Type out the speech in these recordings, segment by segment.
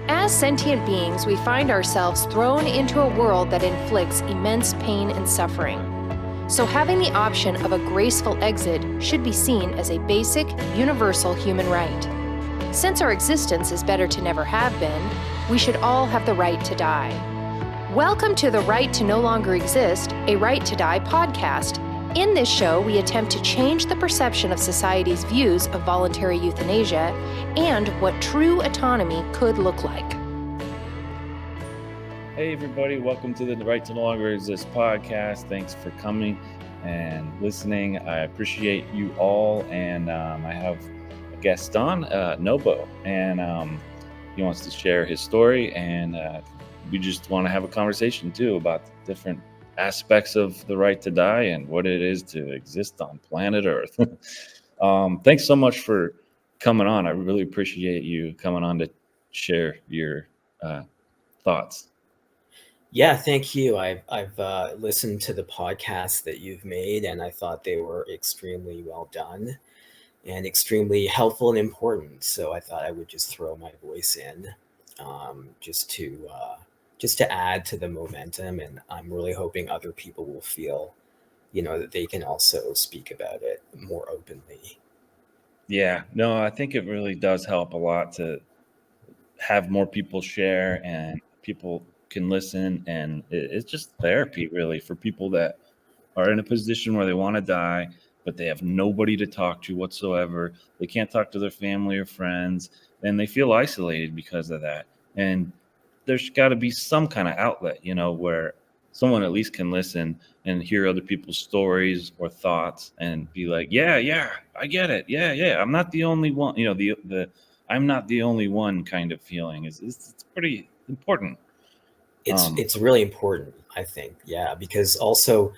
As sentient beings, we find ourselves thrown into a world that inflicts immense pain and suffering. So having the option of a graceful exit should be seen as a basic, universal human right. Since our existence is better to never have been, we should all have the right to die. Welcome to The Right to No Longer Exist, a Right to Die podcast. In this show, we attempt to change the perception of society's views of voluntary euthanasia and what true autonomy could look like. Hey everybody, welcome to the Right to No Longer Exist podcast. Thanks for coming and listening. I appreciate you all, and I have a guest on, Nobo, and he wants to share his story, and we just want to have a conversation too about different aspects of the right to die and what it is to exist on planet Earth. Thanks so much for coming on. I really appreciate you coming on to share your thoughts. Yeah, thank you. I've listened to the podcasts that you've made, and I thought they were extremely well done and extremely helpful and important. So I thought I would just throw my voice in, just to add to the momentum. And I'm really hoping other people will feel, that they can also speak about it more openly. Yeah, no, I think it really does help a lot to have more people share and people can listen, and it's just therapy really for people that are in a position where they want to die, but they have nobody to talk to whatsoever. They can't talk to their family or friends, and they feel isolated because of that. And there's got to be some kind of outlet, where someone at least can listen and hear other people's stories or thoughts and be like, yeah, I get it. Yeah. I'm not the only one, the I'm not the only one kind of feeling it's pretty important. It's really important, I think. Yeah, because also,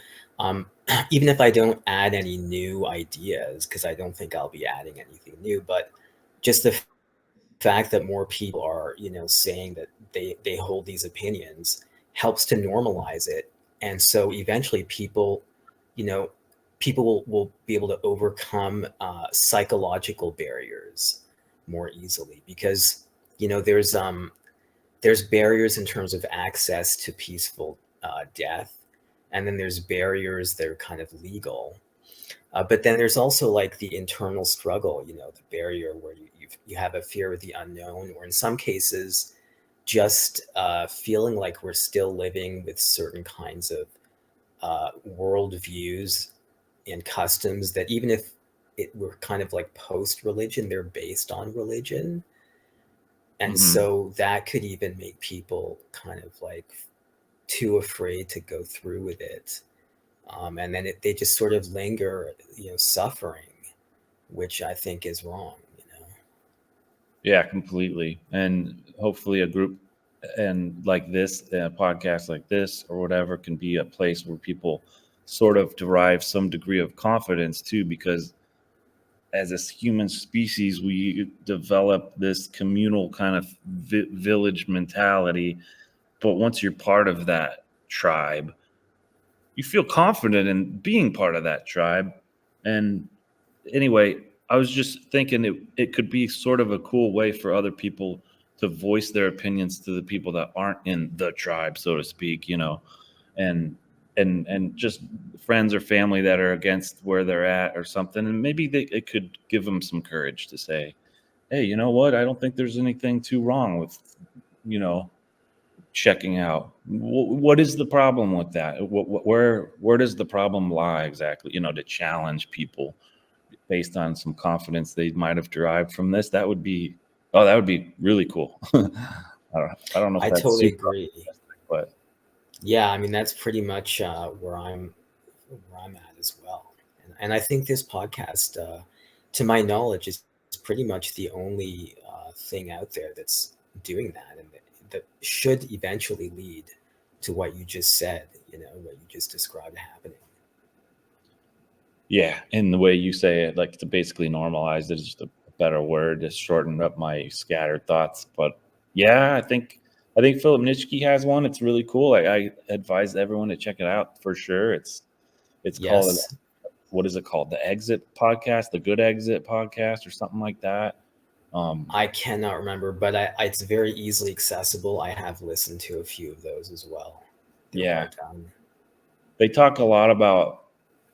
even if I don't add any new ideas, because I don't think I'll be adding anything new, but just the fact that more people are, saying that they hold these opinions helps to normalize it. And so eventually people will be able to overcome psychological barriers more easily, because, there's barriers in terms of access to peaceful death. And then there's barriers that are kind of legal. But then there's also like the internal struggle, the barrier where you have a fear of the unknown, or in some cases, just feeling like we're still living with certain kinds of worldviews and customs that, even if we're kind of like post-religion, they're based on religion. And so that could even make people kind of like too afraid to go through with it. And then they just sort of linger, suffering, which I think is wrong, Yeah, completely. And hopefully a group and like this, a podcast like this or whatever, can be a place where people sort of derive some degree of confidence too, because as a human species, we develop this communal kind of village mentality. But once you're part of that tribe, you feel confident in being part of that tribe. And anyway, I was just thinking it could be sort of a cool way for other people to voice their opinions to the people that aren't in the tribe, so to speak, and just friends or family that are against where they're at or something. And maybe it could give them some courage to say, hey, you know what? I don't think there's anything too wrong with, checking out. What is the problem with that? Where does the problem lie exactly? To challenge people based on some confidence they might have derived from this. That would be really cool. I don't know if I that's totally super agree. but Yeah, I mean, that's pretty much where I'm at as well. And I think this podcast, to my knowledge, is pretty much the only thing out there that's doing that, and that should eventually lead to what you just said, what you just described happening. yeah, and the way you say it, like to basically normalize it, is just a better word to shorten up my scattered thoughts. But yeah, I think Philip Nitschke has one. It's really cool. I advise everyone to check it out for sure. It's called, Yes. what is it called? The Exit Podcast, the Good Exit Podcast, or something like that. I cannot remember, but it's very easily accessible. I have listened to a few of those as well. They're Yeah. well done. They talk a lot about,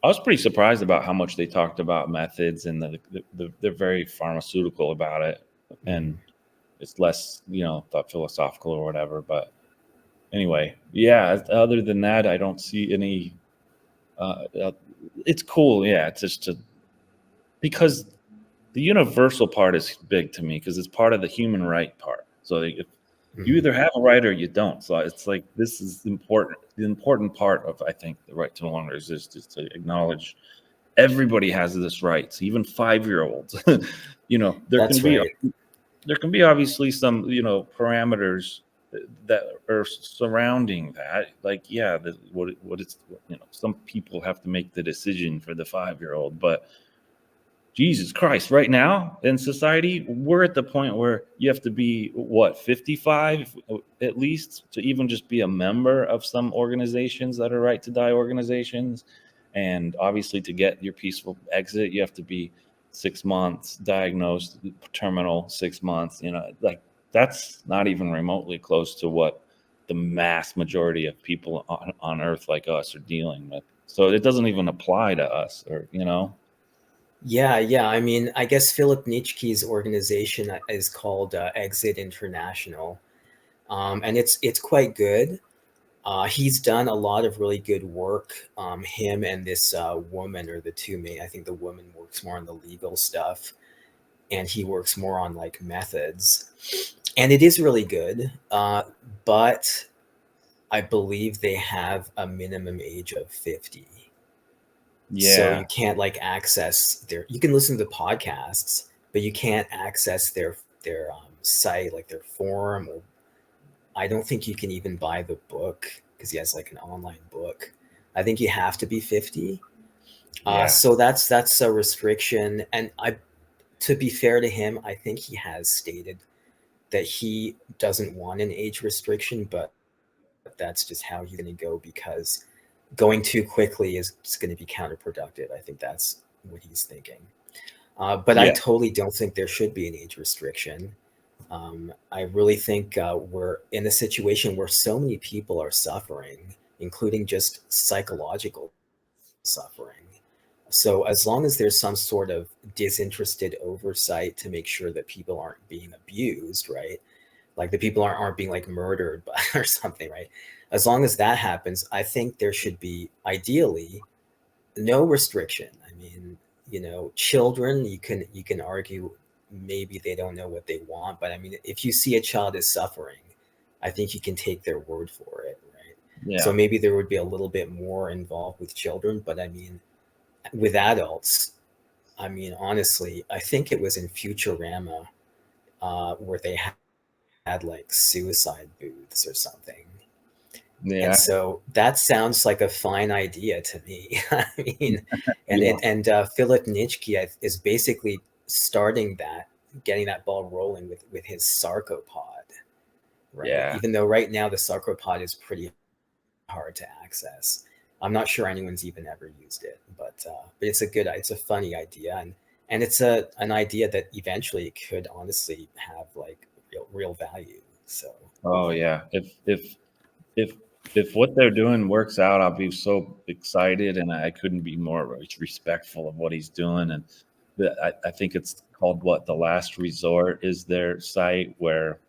I was pretty surprised about how much they talked about methods, and they're very pharmaceutical about it. And it's less, thought philosophical or whatever. But anyway, yeah, other than that, I don't see any, it's cool. Yeah. It's just because the universal part is big to me because it's part of the human right part. So if you either have a right or you don't. So it's like, this is important. The important part of, I think, the right to know longer exist is to acknowledge everybody has this right. So even 5-year-olds, That's right. there can be obviously some, parameters that are surrounding that. Like, yeah, what it's, some people have to make the decision for the 5-year-old, but Jesus Christ, right now in society, we're at the point where you have to be, 55 at least, to even just be a member of some organizations that are right to die organizations. And obviously, to get your peaceful exit, you have to be 6 months diagnosed, terminal 6 months. Like, that's not even remotely close to what the mass majority of people on Earth like us are dealing with. So it doesn't even apply to us, or. Yeah. I mean, I guess Philip Nitschke's organization is called Exit International, and it's quite good. He's done a lot of really good work. Him and this woman are the two main. I think the woman works more on the legal stuff, and he works more on like methods. And it is really good, but I believe they have a minimum age of 50. So Yeah. you can't like access their. You can listen to the podcasts, but you can't access their site, like their forum. Or I don't think you can even buy the book because he has like an online book. I think you have to be 50. Yeah. So that's a restriction. And to be fair to him, I think he has stated that he doesn't want an age restriction, but that's just how he's going to go because going too quickly is just going to be counterproductive. I think that's what he's thinking. But I Yeah. totally don't think there should be an age restriction. I really think we're in a situation where so many people are suffering, including just psychological suffering. So as long as there's some sort of disinterested oversight to make sure that people aren't being abused, right? Like the people aren't being like murdered by, or something, right? As long as that happens, I think there should be ideally no restriction. I mean, children, you can argue maybe they don't know what they want, but I mean, if you see a child is suffering, I think you can take their word for it, right? So Yeah. maybe there would be a little bit more involved with children, but I mean, with adults, I mean, honestly, I think it was in Futurama where they had like suicide booths or something. And Yeah. so that sounds like a fine idea to me. I mean, and Yeah. Philip Nitschke is basically starting that, getting that ball rolling with his sarcopod, right? Yeah. Even though right now the sarcopod is pretty hard to access. I'm not sure anyone's even ever used it, but it's a funny idea, and it's an idea that eventually could honestly have like real value. So Oh yeah. If if what they're doing works out, I'll be so excited, and I couldn't be more respectful of what he's doing. And I think it's called, what, The Last Resort is their site, where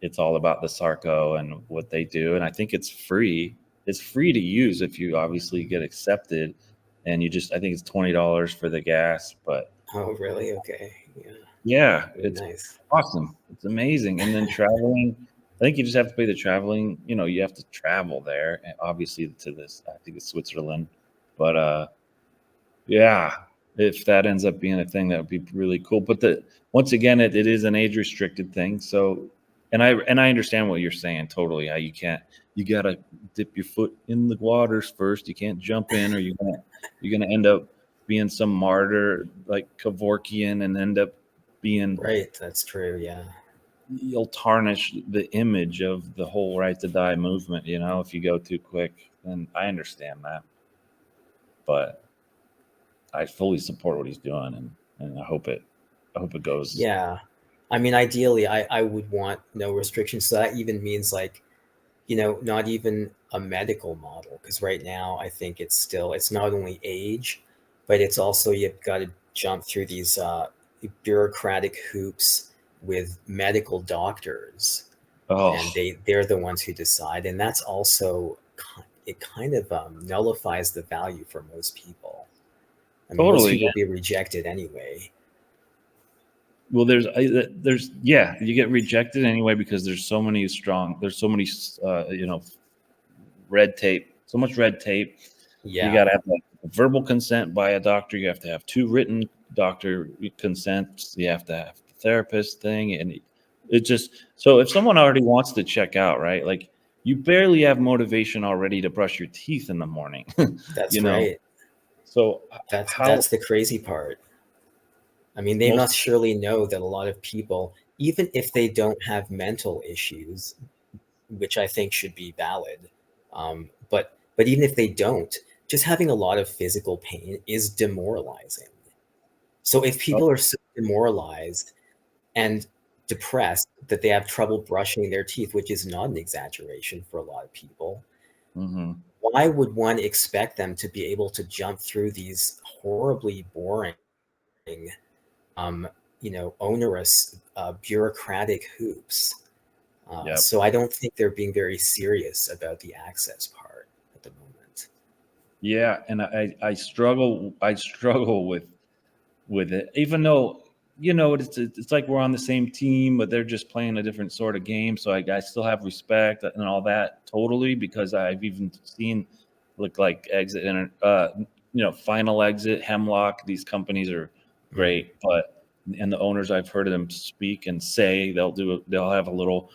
it's all about the Sarco and what they do. And I think it's free. It's free to use if you obviously get accepted. And I think it's $20 for the gas. But oh really? Okay, yeah, yeah, very it's nice. awesome. It's amazing. And then traveling, I think you just have to pay the traveling. You have to travel there, and obviously to this, I think it's Switzerland. But yeah, if that ends up being a thing, that would be really cool. But once again, it is an age restricted thing. So, and I understand what you're saying totally. How you gotta dip your foot in the waters first. You can't jump in, or you're gonna end up being some martyr like Kevorkian, and end up being, Right, that's true. Yeah. you'll tarnish the image of the whole right to die movement. If you go too quick. And I understand that, but I fully support what he's doing, and I hope it goes. Yeah. I mean, ideally, I would want no restrictions. So that even means like, not even a medical model. Because right now, I think it's not only age, but it's also you've got to jump through these bureaucratic hoops with medical doctors, Oh, and they're the ones who decide. And that's also, it kind of nullifies the value for most people. I mean, most totally. people be rejected anyway. Well, yeah, you get rejected anyway because there's so many red tape, so much red tape. You got Yeah. to have like verbal consent by a doctor. You have to have 2 written doctor consents. You have to have the therapist thing, and it just, so if someone already wants to check out, right? Like you barely have motivation already to brush your teeth in the morning, you That's know. right. So That's the crazy part. I mean, they most must surely know that a lot of people, even if they don't have mental issues, which I think should be valid, but even if they don't, just having a lot of physical pain is demoralizing. So if people are so demoralized and depressed that they have trouble brushing their teeth, which is not an exaggeration for a lot of people, Mhm. why would one expect them to be able to jump through these horribly boring, um, onerous bureaucratic hoops? Yep. So I don't think they're being very serious about the access part at the moment. Yeah, and I struggle with it, even though it's like we're on the same team, but they're just playing a different sort of game. So I still have respect and all that totally, because I've even seen look like Exit and Final Exit, Hemlock. These companies are Mm. great, and the owners, I've heard of them speak and say they'll have a little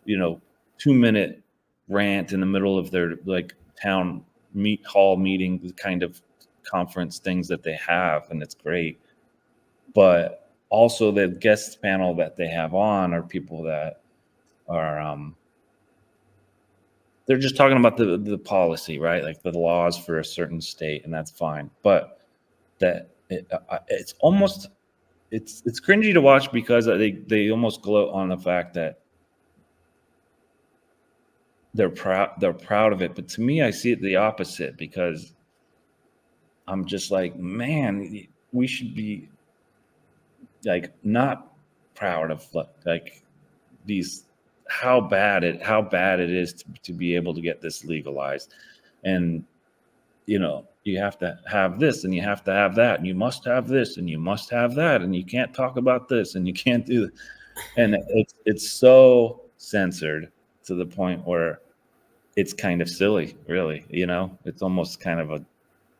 2-minute rant in the middle of their like town hall meeting, the kind of conference things that they have, and it's great. But also the guest panel that they have on are people that are they're just talking about the policy, right? Like the laws for a certain state, and that's fine. But it's almost it's cringy to watch because they almost gloat on the fact that they're proud of it. But to me, I see it the opposite, because I'm just like, man, we should be like not proud of like these how bad it is to be able to get this legalized. And you have to have this and you have to have that and you must have this and you must have that and you can't talk about this and you can't do, and it's so censored to the point where it's kind of silly, really. It's almost kind of a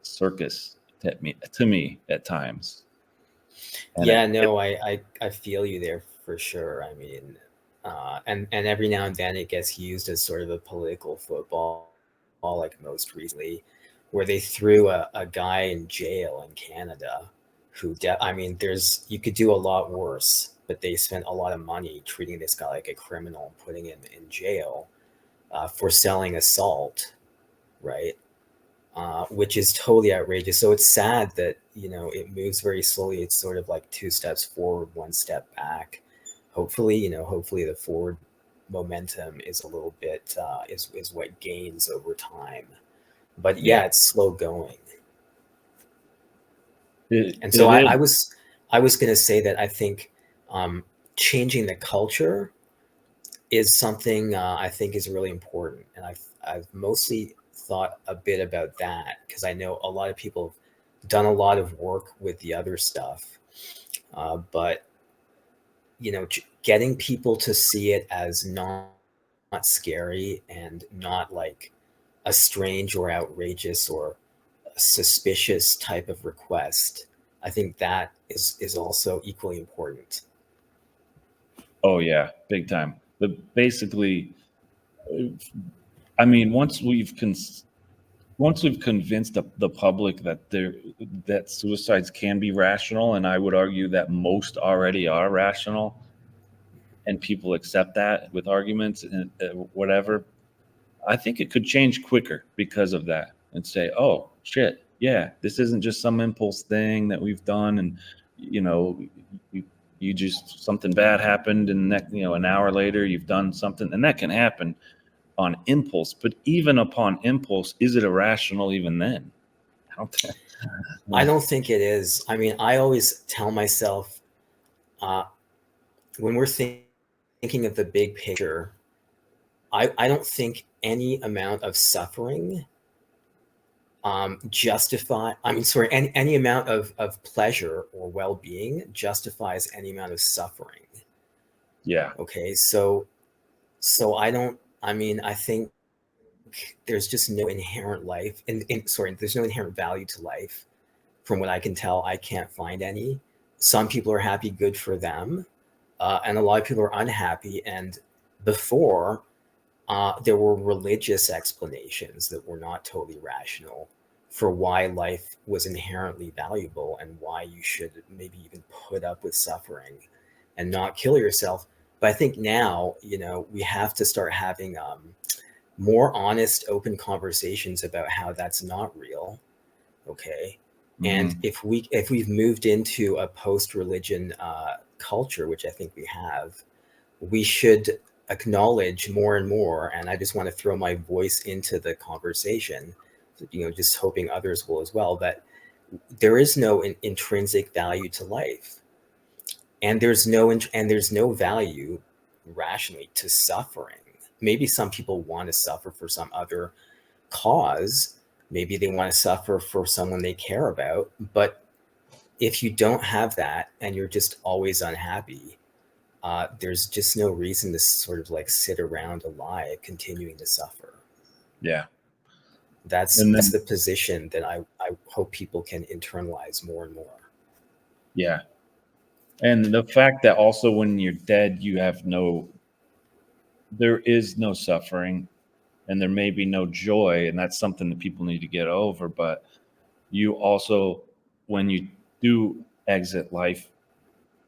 circus to me at times. And Yeah, no, I feel you there for sure. I mean, and every now and then it gets used as sort of a political football, like most recently, where they threw a guy in jail in Canada I mean, you could do a lot worse, but they spent a lot of money treating this guy like a criminal and putting him in jail for selling assault, right? Which is totally outrageous. So it's sad that it moves very slowly. It's sort of like 2 steps forward, 1 step back. Hopefully the forward momentum is a little bit is what gains over time. But yeah, yeah, it's slow going. And so it I, is. I was I was going to say that I think changing the culture is something I think is really important, and I've mostly thought a bit about that because I know a lot of people have done a lot of work with the other stuff, but getting people to see it as not scary and not like a strange or outrageous or a suspicious type of request. I think that is also equally important. Oh yeah, big time. But basically, I mean, once we've convinced the public that suicides can be rational, and I would argue that most already are rational, and people accept that with arguments and whatever, I think it could change quicker because of that, and say, oh shit, yeah, this isn't just some impulse thing that we've done, and you know, You just, something bad happened, and an hour later you've done something, and that can happen on impulse. But even upon impulse, is it irrational even then? I don't think it is. I mean, I always tell myself, when we're thinking of the big picture, I don't think any amount of suffering any amount of pleasure or well-being justifies any amount of suffering. Yeah. Okay, so I think there's just no inherent life there's no inherent value to life. From what I can tell, I can't find any. Some people are happy, good for them, and a lot of people are unhappy. And before, there were religious explanations that were not totally rational for why life was inherently valuable and why you should maybe even put up with suffering and not kill yourself. But I think now, we have to start having more honest, open conversations about how that's not real. Okay. And if we've moved into a post-religion culture, which I think we have, we should acknowledge more and more. And I just want to throw my voice into the conversation, just hoping others will as well, that there is no intrinsic value to life, and there's no value rationally to suffering. Maybe some people want to suffer for some other cause. Maybe they want to suffer for someone they care about. But if you don't have that and you're just always unhappy, there's just no reason to sort of like sit around alive continuing to suffer. Yeah. That's the position that I hope people can internalize more and more. Yeah. And the fact that also when you're dead, there is no suffering, and there may be no joy, and that's something that people need to get over. But you also, when you do exit life,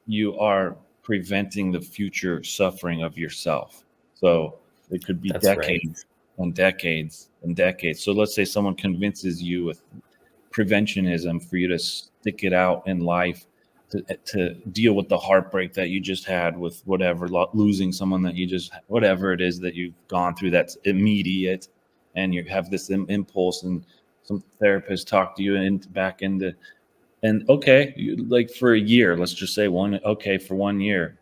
you are preventing the future suffering of yourself. So it could be decades and decades and decades. So let's say someone convinces you with preventionism for you to stick it out in life, to deal with the heartbreak that you just had with whatever, losing someone that whatever it is that you've gone through that's immediate, and you have this impulse, and some therapist talk to you back into, and okay, like for a year, let's just say for 1 year,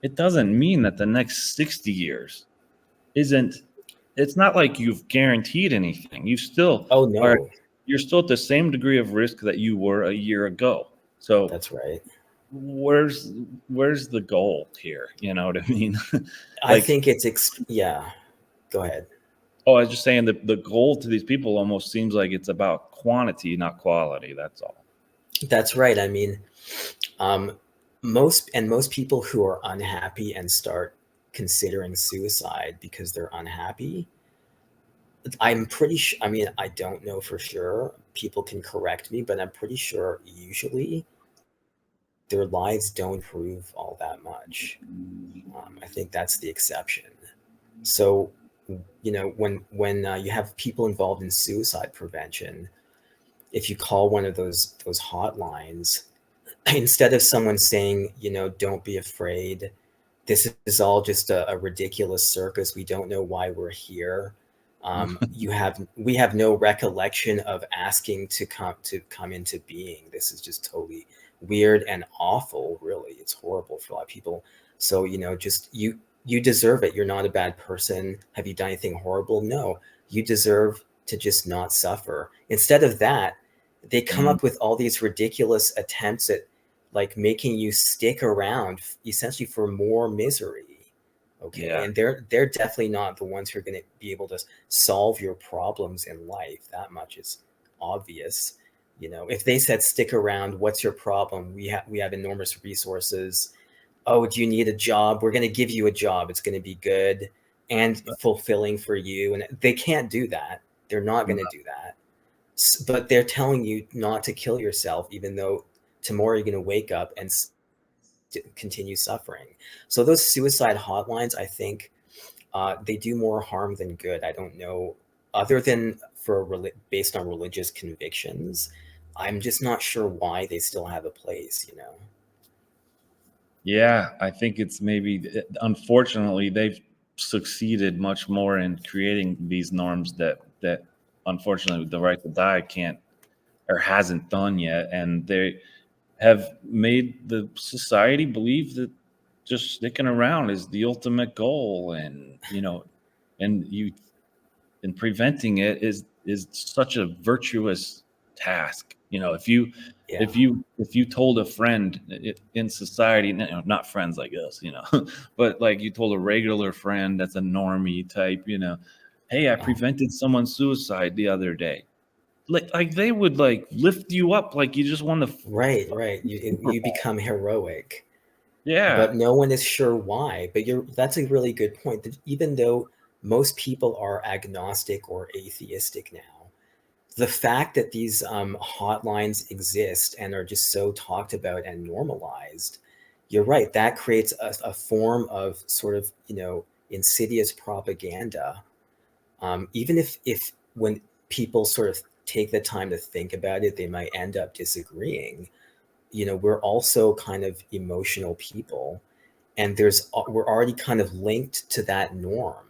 it doesn't mean that the next 60 years it's not like you've guaranteed anything. You still you're still at the same degree of risk that you were a year ago. So that's right. Where's the goal here? You know what I mean? I think it's go ahead. Oh, I was just saying that the goal to these people almost seems like it's about quantity, not quality. That's all. That's right. I mean, most people who are unhappy and start considering suicide because they're unhappy, I'm pretty sure, I mean, I don't know for sure, people can correct me, but I'm pretty sure usually their lives don't improve all that much. I think that's the exception. So, when you have people involved in suicide prevention, if you call one of those hotlines, instead of someone saying, don't be afraid, this is all just a ridiculous circus, we don't know why we're here. We have no recollection of asking to come into being. This is just totally weird and awful. Really, it's horrible for a lot of people. So just you deserve it. You're not a bad person. Have you done anything horrible? No. You deserve to just not suffer. Instead of that, they come up with all these ridiculous attempts at like making you stick around essentially for more misery. Okay. Yeah. And they're definitely not the ones who are going to be able to solve your problems in life. That much is obvious. If they said, stick around, what's your problem? We have enormous resources. Oh, do you need a job? We're going to give you a job. It's going to be good and fulfilling for you. And they can't do that. They're not going to do that. But they're telling you not to kill yourself, even though tomorrow you're going to wake up and continue suffering. So those suicide hotlines, I think they do more harm than good. I don't know, other than based on religious convictions, I'm just not sure why they still have a place. Yeah, I think it's maybe, unfortunately, they've succeeded much more in creating these norms that unfortunately the right to die can't or hasn't done yet, and they have made the society believe that just sticking around is the ultimate goal, and and preventing it is such a virtuous task. If you Yeah. if you told a friend in society, not friends like us, but like you told a regular friend that's a normie type, hey, I prevented someone's suicide the other day. Like they would like lift you up like you just won the Right. You Super Bowl. become heroic, Yeah, but no one is sure why. But that's a really good point. That even though most people are agnostic or atheistic now, the fact that these hotlines exist and are just so talked about and normalized, you're right, that creates a form of sort of insidious propaganda. Even if when people sort of take the time to think about it, they might end up disagreeing. We're also kind of emotional people, and we're already kind of linked to that norm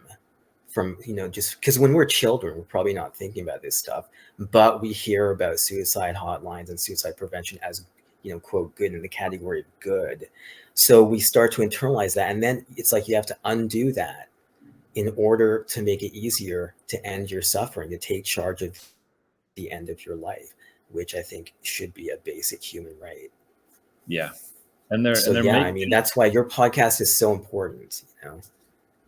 from just because when we're children we're probably not thinking about this stuff, but we hear about suicide hotlines and suicide prevention as quote good, in the category of good. So we start to internalize that, and then it's like you have to undo that in order to make it easier to end your suffering, to take charge of the end of your life, which I think should be a basic human right. yeah, and they're So and they're yeah, I making mean, that's why your podcast is so important.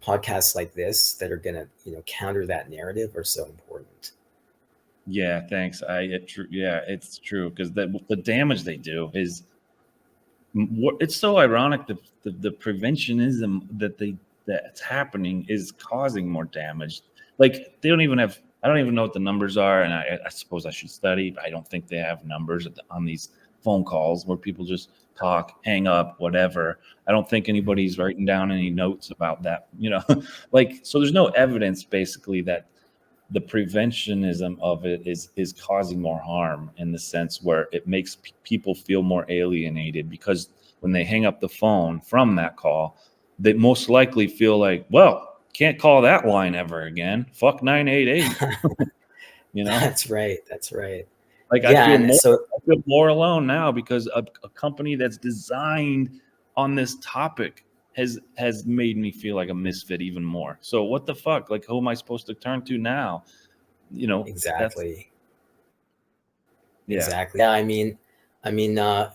Podcasts like this that are going to counter that narrative are so important. Yeah, thanks. Yeah, it's true because the damage they do is it's so ironic that the preventionism that's happening is causing more damage. Like they don't even have. I don't even know what the numbers are, and I suppose I should study, but I don't think they have numbers on these phone calls where people just talk, hang up, whatever. I don't think anybody's writing down any notes about that. Like so. There's no evidence basically that the preventionism of it is causing more harm, in the sense where it makes people feel more alienated, because when they hang up the phone from that call, they most likely feel like, well, can't call that line ever again, fuck 988. That's right. Like Yeah, and so I feel more alone now because a company that's designed on this topic has made me feel like a misfit even more. So what the fuck? Like, who am I supposed to turn to now? That's exactly. yeah. Yeah,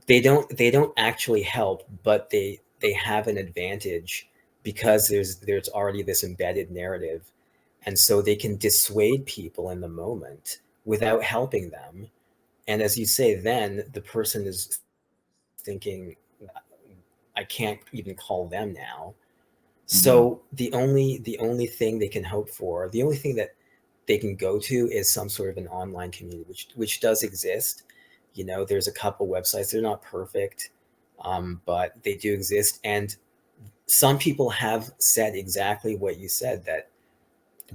they don't actually help, but they have an advantage because there's already this embedded narrative, and so they can dissuade people in the moment without helping them. And as you say, then the person is thinking, I can't even call them now. Mhm. So the only thing they can hope for, the only thing that they can go to, is some sort of an online community, which does exist. There's a couple websites. They're not perfect, but they do exist. And some people have said exactly what you said, that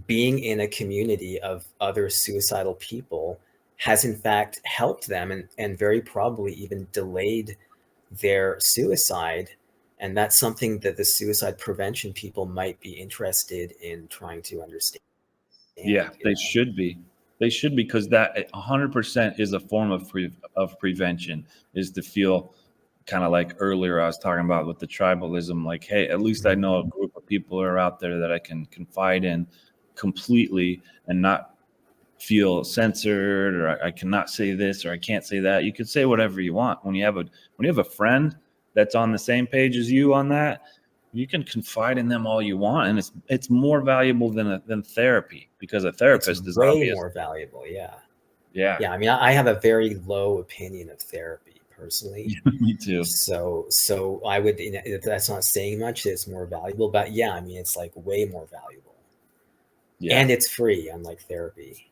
being in a community of other suicidal people has in fact helped them, and very probably even delayed their suicide. And that's something that the suicide prevention people might be interested in trying to understand. Yeah, they should be. They should, because that 100% is a form of prevention, is to feel kind of like earlier I was talking about with the tribalism, like, hey, at least I know a group of people are out there that I can confide in completely and not feel censored, or I cannot say this or I can't say that. You can say whatever you want when you have a friend that's on the same page as you on that. You can confide in them all you want, and it's more valuable than therapy, because a It's therapist is way obvious. more valuable. Yeah. Yeah, Yeah. I mean, I have a very low opinion of therapy personally. me too. So I would, that's not saying much, it's more valuable, but yeah, I mean, it's like way more valuable, Yeah, and it's free, unlike therapy.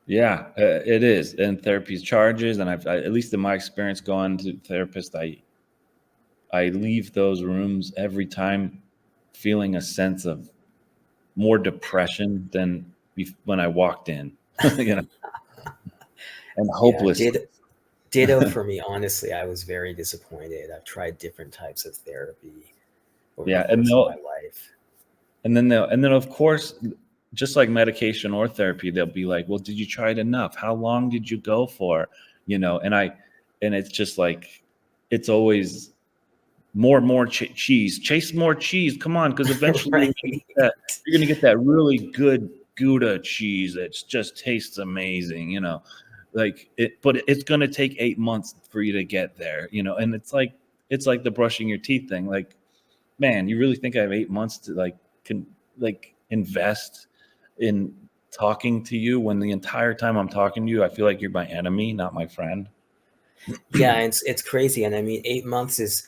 yeah, it is. And therapy's charges, and at least in my experience going to therapist, I leave those rooms every time feeling a sense of more depression than when I walked in, and Yeah. hopelessness. Ditto for me, honestly. I was very disappointed. I've tried different types of therapy over the Yeah, and course of my life. then of course, just like medication or therapy, they'll be like, well, did you try it enough? How long did you go for? And it's just like, it's always more cheese, chase more cheese. Come on. Cause eventually Right. you're going to get that really good Gouda cheese that just tastes amazing, but it's going to take 8 months for you to get there, and it's like the brushing your teeth thing. Like, man, you really think I have 8 months to invest in talking to you when the entire time I'm talking to you, I feel like you're my enemy, not my friend? Yeah, and it's crazy. And I mean, 8 months is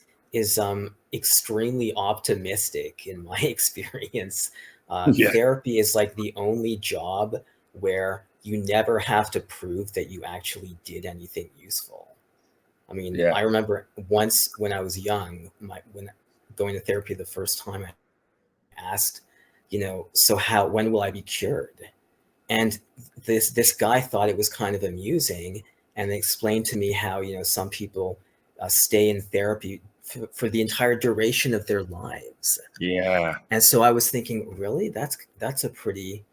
extremely optimistic in my experience. Yeah. Therapy is like the only job where you never have to prove that you actually did anything useful. I mean, Yeah. I remember once when I was young, when going to therapy the first time, I asked, so when will I be cured? And this guy thought it was kind of amusing, and explained to me how some people stay in therapy for the entire duration of their lives. Yeah. And so I was thinking, really, that's a pretty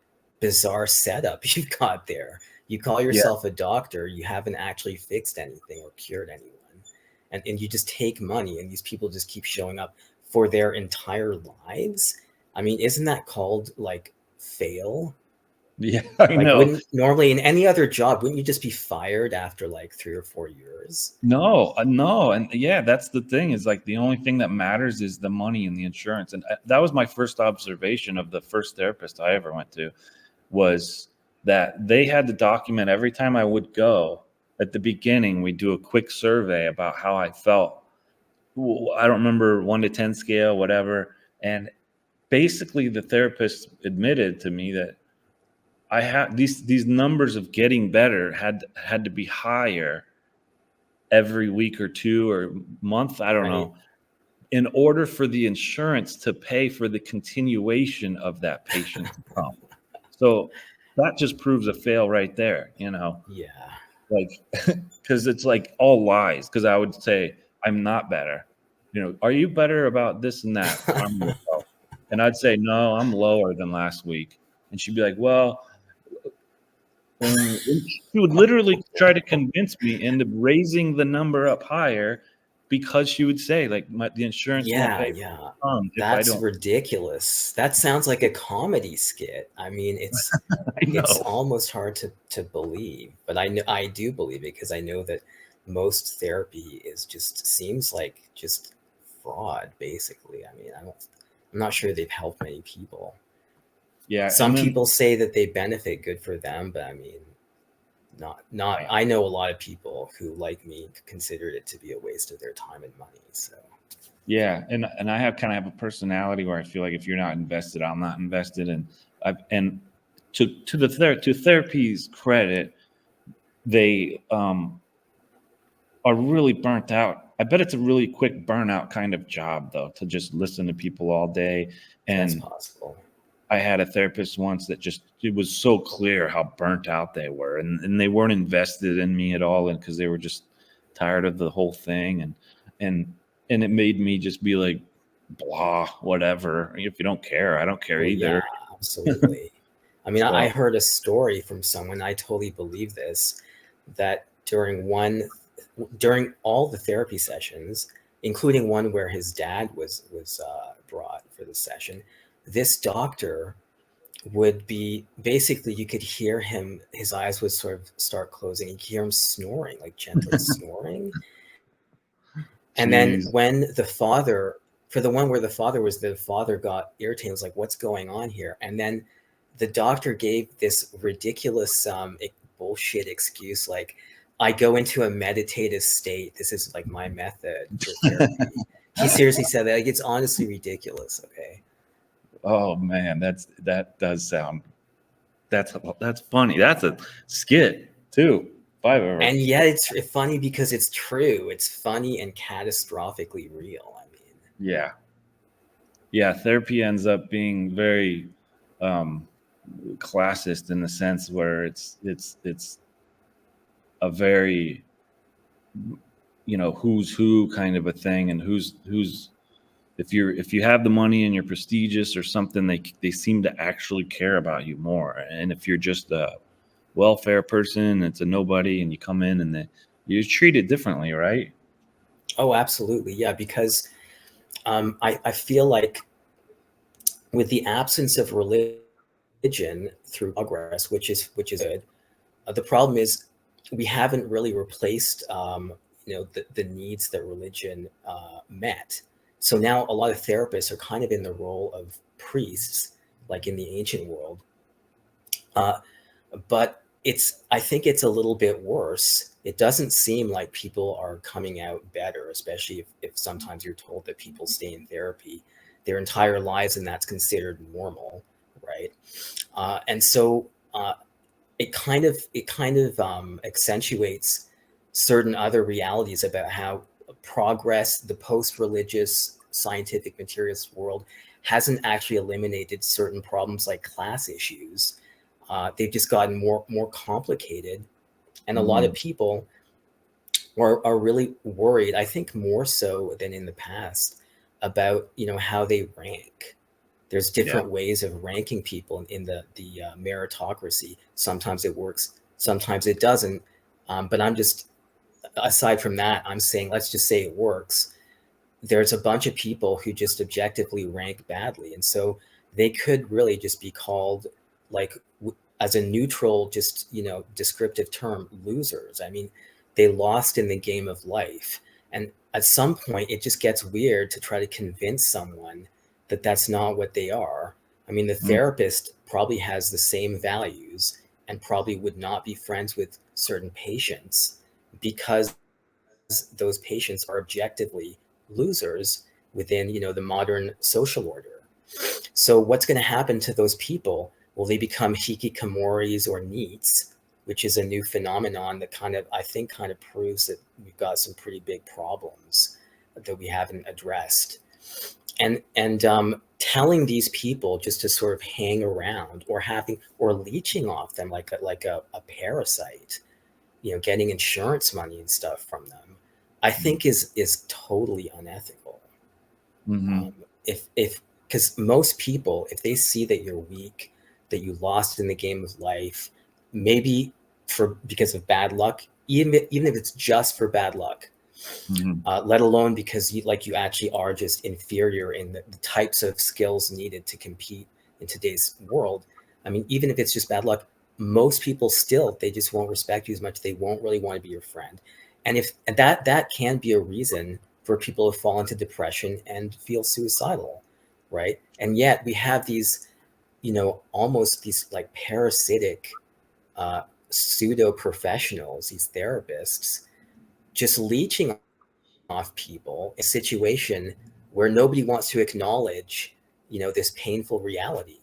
bizarre setup you've got there. You call Yeah. yourself a doctor, you haven't actually fixed anything or cured anyone, and you just take money, and these people just keep showing up for their entire lives. I mean, isn't that called like fail? Yeah, I Like, know. wouldn't normally in any other job, wouldn't you just be fired after like 3 or 4 years? No, no. And yeah, that's the thing, is like the only thing that matters is the money and the insurance. And that was my first observation of the first therapist I ever went to, was that they had to document every time I would go. At the beginning, we do a quick survey about how I felt. I don't remember, 1 to 10 scale, whatever. And basically the therapist admitted to me that I had these numbers of getting better had to be higher every week or 2 or month, I don't Right. know, in order for the insurance to pay for the continuation of that patient to come. So that just proves a fail right there, Yeah. like, because it's like all lies. Because I would say, I'm not better. Are you better about this and that? And I'd say, no, I'm lower than last week. And she'd be like, well, and she would literally try to convince me into raising the number up higher, because she would say, like, the insurance won't Yeah, pay yeah. for if I That's don't. ridiculous. That sounds like a comedy skit. I mean, it's I it's know. almost hard to believe, but I do believe it, because I know that most therapy seems like just fraud, basically. I mean, I'm not sure they've helped many people. Yeah, Some and then people say that they benefit, good for them, but I mean, not I know a lot of people who, like me, considered it to be a waste of their time and money. So yeah, and I have a personality where I feel like if you're not invested, I'm not invested. And to therapy's credit, they are really burnt out. I bet it's a really quick burnout kind of job, though, to just listen to people all day. that's And possible. I had a therapist once that it was so clear how burnt out they were, and they weren't invested in me at all, and because they were just tired of the whole thing, and it made me just be like, blah, whatever. If you don't care, I don't care Well, yeah, either. absolutely. I mean, I So heard a story from someone, I totally believe this, that during all the therapy sessions, including one where his dad was brought for the session, this doctor would be basically, you could hear him, his eyes would sort of start closing. You could hear him snoring, like gently snoring. And then jeez. when the father, for the one where the father got irritated, was like, what's going on here? And then the doctor gave this ridiculous bullshit excuse, like, I go into a meditative state. This is like my method for therapy. He seriously said that. Like, it's honestly ridiculous. Okay. Oh man, that does sound, that's funny. That's a skit too, if I've ever. And yet it's funny because it's true. It's funny and catastrophically real. I mean, Yeah. Yeah, therapy ends up being very classist, in the sense where it's a very who's who kind of a thing, and who's if you have the money and you're prestigious or something, they seem to actually care about you more. And if you're just a welfare person, it's a nobody, and you come in and you're treated differently, right? Oh, absolutely. Yeah, because I feel like with the absence of religion through progress, which is good, the problem is we haven't really replaced the needs that religion met. So now a lot of therapists are kind of in the role of priests, like in the ancient world. But I think it's a little bit worse. It doesn't seem like people are coming out better, especially if sometimes you're told that people stay in therapy their entire lives and that's considered normal, right? And so it kind of accentuates certain other realities about how progress, the post-religious scientific materialist world, hasn't actually eliminated certain problems like class issues. They've just gotten more complicated, and a lot of people are really worried. I think more so than in the past about how they rank. There's different ways of ranking people in the meritocracy. Sometimes it works, sometimes it doesn't. But I'm just, aside from that, I'm saying, let's just say it works. There's a bunch of people who just objectively rank badly. And so they could really just be called, like, as a neutral, just, descriptive term, losers. I mean, they lost in the game of life. And at some point, it just gets weird to try to convince someone that that's not what they are. I mean, the therapist probably has the same values and probably would not be friends with certain patients because those patients are objectively losers within, the modern social order. So what's going to happen to those people? Will they become hikikomoris or neets, which is a new phenomenon that I think proves that we've got some pretty big problems that we haven't addressed. And telling these people just to sort of hang around or leeching off them like a parasite, getting insurance money and stuff from them, I think is totally unethical. If because most people, if they see that you're weak, that you lost in the game of life, maybe because of bad luck, even if it's just for bad luck, let alone because you actually are just inferior in the types of skills needed to compete in today's world. I mean, even if it's just bad luck, most people still, they just won't respect you as much. They won't really want to be your friend. And that can be a reason for people to fall into depression and feel suicidal, right? And yet we have these, almost these like parasitic pseudo professionals, these therapists, just leeching off people in a situation where nobody wants to acknowledge, this painful reality.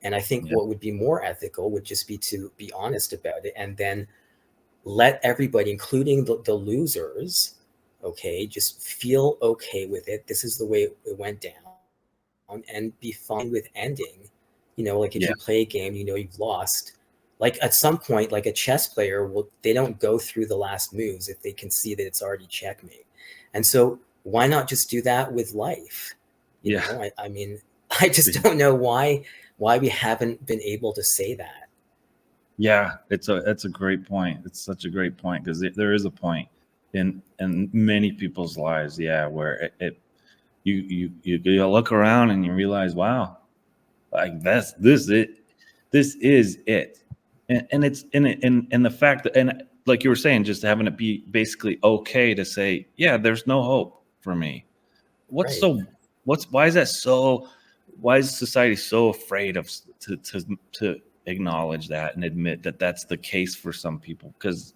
And I think what would be more ethical would just be to be honest about it and then let everybody, including the losers, okay, just feel okay with it. This is the way it went down, and be fine with ending. Like if you play a game, you've lost. Like at some point, like a chess player they don't go through the last moves if they can see that it's already checkmate. And so why not just do that with life? I mean, I just don't know why we haven't been able to say that. Yeah, that's a great point. It's such a great point because there is a point in many people's lives, where you look around and you realize, wow, like this is it, and it's in it, and the fact that, and like you were saying, just having it be basically okay to say, yeah, there's no hope for me. Why is that so? Why is society so afraid of to acknowledge that and admit that that's the case for some people? Because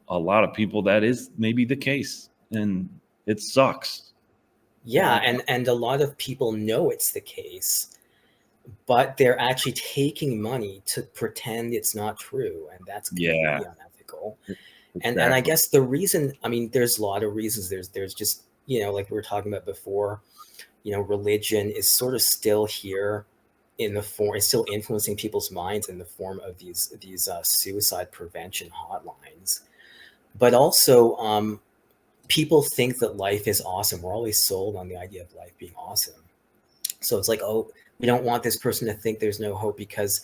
a lot of people, that is maybe the case, and it sucks. Yeah, and a lot of people know it's the case, but they're actually taking money to pretend it's not true, and that's completely unethical. And I guess the reason, I mean, there's a lot of reasons. There's just, like we were talking about before, religion is sort of still here in the form, it's still influencing people's minds in the form of these suicide prevention hotlines. but also people think that life is awesome. We're always sold on the idea of life being awesome. So it's like, oh, we don't want this person to think there's no hope because,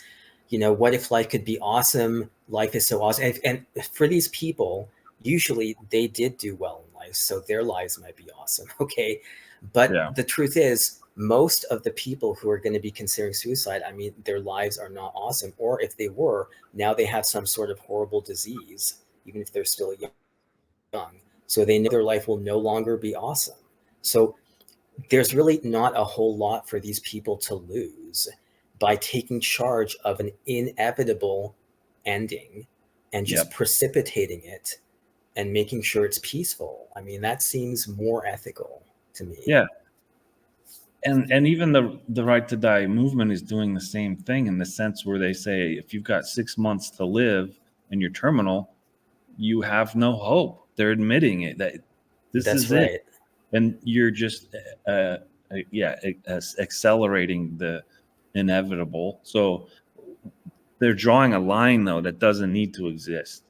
what if life could be awesome? Life is so awesome. And for these people, usually they did do well in life, so their lives might be awesome. Okay. But Yeah. the truth is, most of the people who are going to be considering suicide, I mean, their lives are not awesome. Or if they were, now they have some sort of horrible disease, even if they're still young. So they know their life will no longer be awesome. So there's really not a whole lot for these people to lose by taking charge of an inevitable ending and just Yep. precipitating it and making sure it's peaceful. I mean, that seems more ethical to me. Yeah. And even the Right to Die movement is doing the same thing in the sense where they say if you've got 6 months to live and you're terminal, you have no hope. They're admitting it, that this That's is it, right. and you're just accelerating the inevitable. So they're drawing a line though that doesn't need to exist.